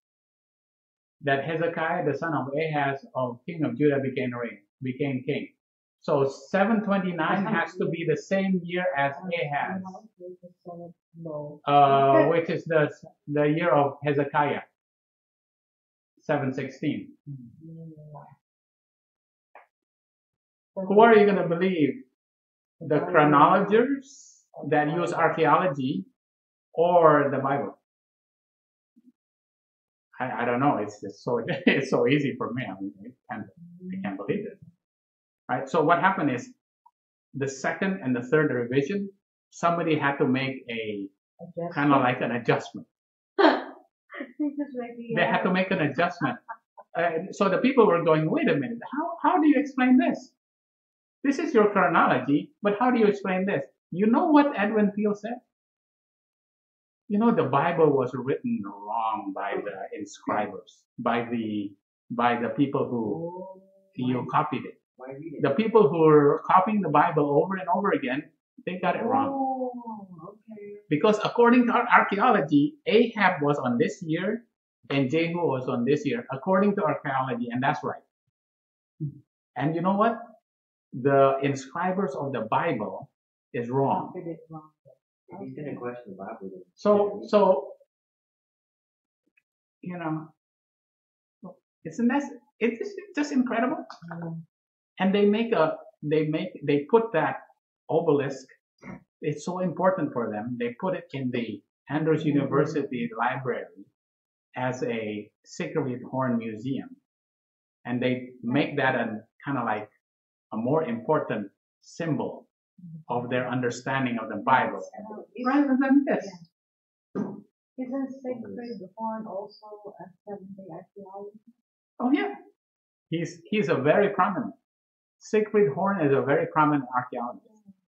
Hezekiah, the son of Ahaz, of king of Judah, became king. So 729 has to be the same year as Ahaz, which is the year of Hezekiah, 716. Who are you going to believe? The chronologers that use archaeology or the Bible? I don't know. It's just it's so easy for me. I mean, I can't believe it. Right? So what happened is the 2nd and the 3rd revision, somebody had to make a kind of like an adjustment. They had to make an adjustment. So the people were going, wait a minute, how do you explain this? This is your chronology, but how do you explain this? You know what Edwin Thiel said? You know, the Bible was written wrong by the inscribers, by the people who copied it. The people who were copying the Bible over and over again, they got it wrong. Okay. Because according to archaeology, Ahab was on this year and Jehu was on this year, according to archaeology, and that's right. And you know what? The inscribers of the Bible is wrong. If he's going to question the Bible, then So you know, it's just incredible. And they put that obelisk. It's so important for them. They put it in the Andrews University library as a Siegfried Horn museum, and they make that a kind of like a more important symbol of their understanding of the Bible, rather than this. Isn't Siegfried Horn also a Seventh-day archaeologist? Oh yeah, he's a very prominent. Siegfried Horn is a very prominent archaeologist.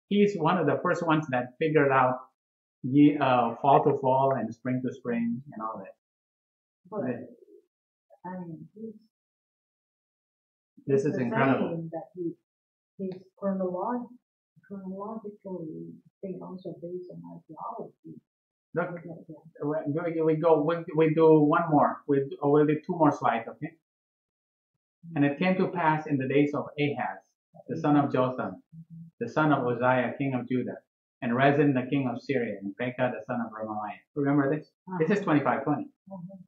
He's one of the first ones that figured out fall to fall and spring to spring and all that. But I mean, This is incredible. saying that his chronological thing also based on archaeology. Look, we do one more. We'll do 2 more slides, okay? And it came to pass in the days of Ahaz, the son of Jotham, the son of Josiah, king of Judah, and Rezin, the king of Syria, and Pekah, the son of Remaliah. Remember this? This is 25:20.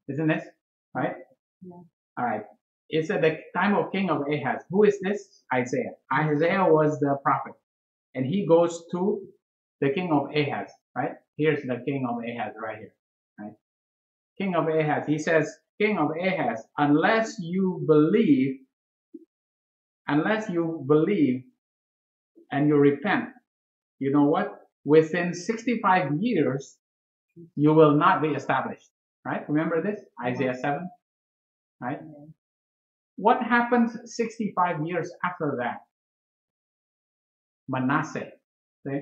Isn't this? Right? Yeah. All right. It's at the time of king of Ahaz. Who is this? Isaiah. Isaiah was the prophet. And he goes to the king of Ahaz, right? Here's the king of Ahaz right here, right? King of Ahaz. He says, King of Ahaz, unless you believe and you repent, you know what? within 65 years, you will not be established. Right? Remember this? Isaiah 7. Right? What happens 65 years after that? Manasseh. See?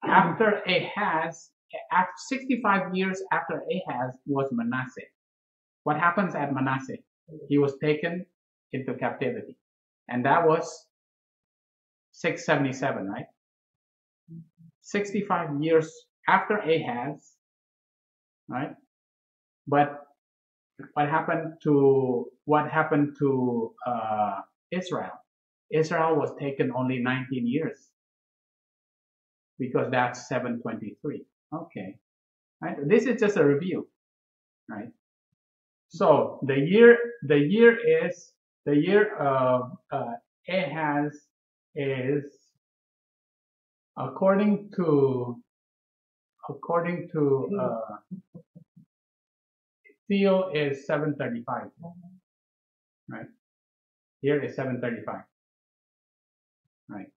After Ahaz, after 65 years after Ahaz was Manasseh. What happens at Manasseh? He was taken into captivity. And that was 677, right? 65 years after Ahaz, right? But what happened to Israel? Israel was taken only 19 years because that's 723. Okay, right? This is just a review, right? So the year of Ahaz is according to Theo is 735, right? Here is 735, right?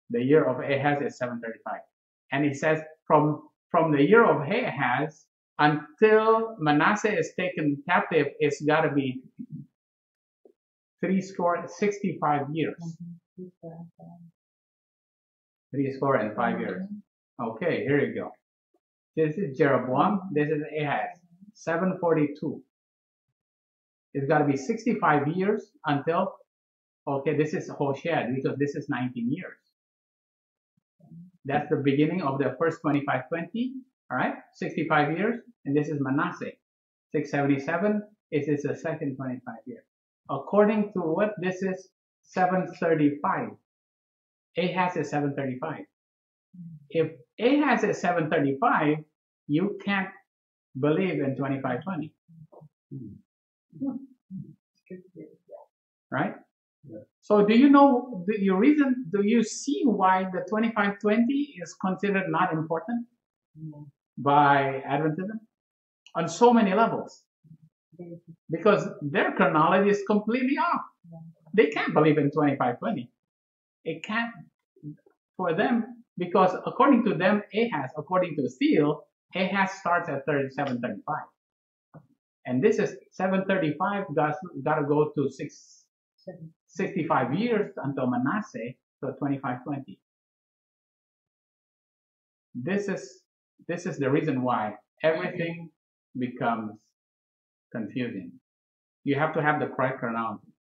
The year of Ahaz is 735, and it says from the year of Ahaz until Manasseh is taken captive, it's got to be 65 years. 65 years. Okay, here you go. This is Jeroboam. This is Ahaz. 742. It's got to be 65 years until. Okay, this is Hoshea because this is 19 years. That's the beginning of the first 25-20. All right, 65 years, and this is Manasseh. 677 is the second 25 years. According to what this is 735. Ahaz is 735. If Ahaz is 735, you can't believe in 25-20. Right? Yeah. So do you know do you see why the 25-20 is considered not important by Adventism? On so many levels. Because their chronology is completely off. They can't believe in 25-20. It can't for them because according to them, according to Steele, Ahaz starts at 735. And this is 735 got to go to 65 years until Manasseh, so 25-20. This is the reason why everything becomes confusing. You have to have the correct chronology,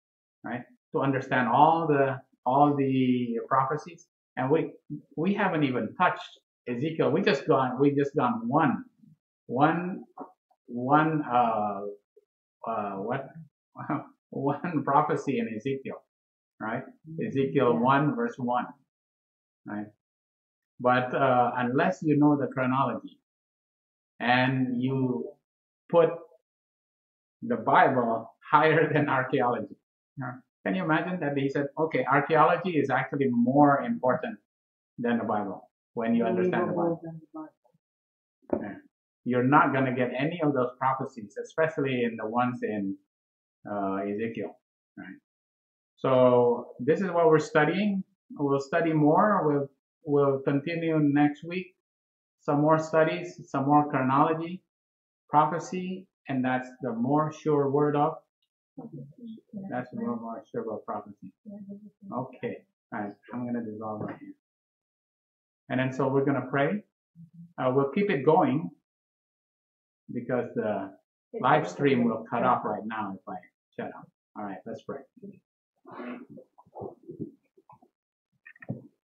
right, to understand all the prophecies. And we haven't even touched Ezekiel. We just gone one prophecy in Ezekiel, right? Ezekiel 1 verse 1, right? But unless you know the chronology and you put the Bible higher than archaeology, can you imagine that he said, okay, archaeology is actually more important than the Bible when you understand the Bible. Yeah. You're not going to get any of those prophecies, especially in the ones in Ezekiel, right? So this is what we're studying. We'll study more. We'll continue next week. Some more studies, some more chronology, prophecy, and that's the more sure word of. That's the more sure of prophecy. Okay, all right. I'm going to dissolve right here, and then so we're going to pray. We'll keep it going because the live stream will cut off right now if I shut off. All right, let's pray.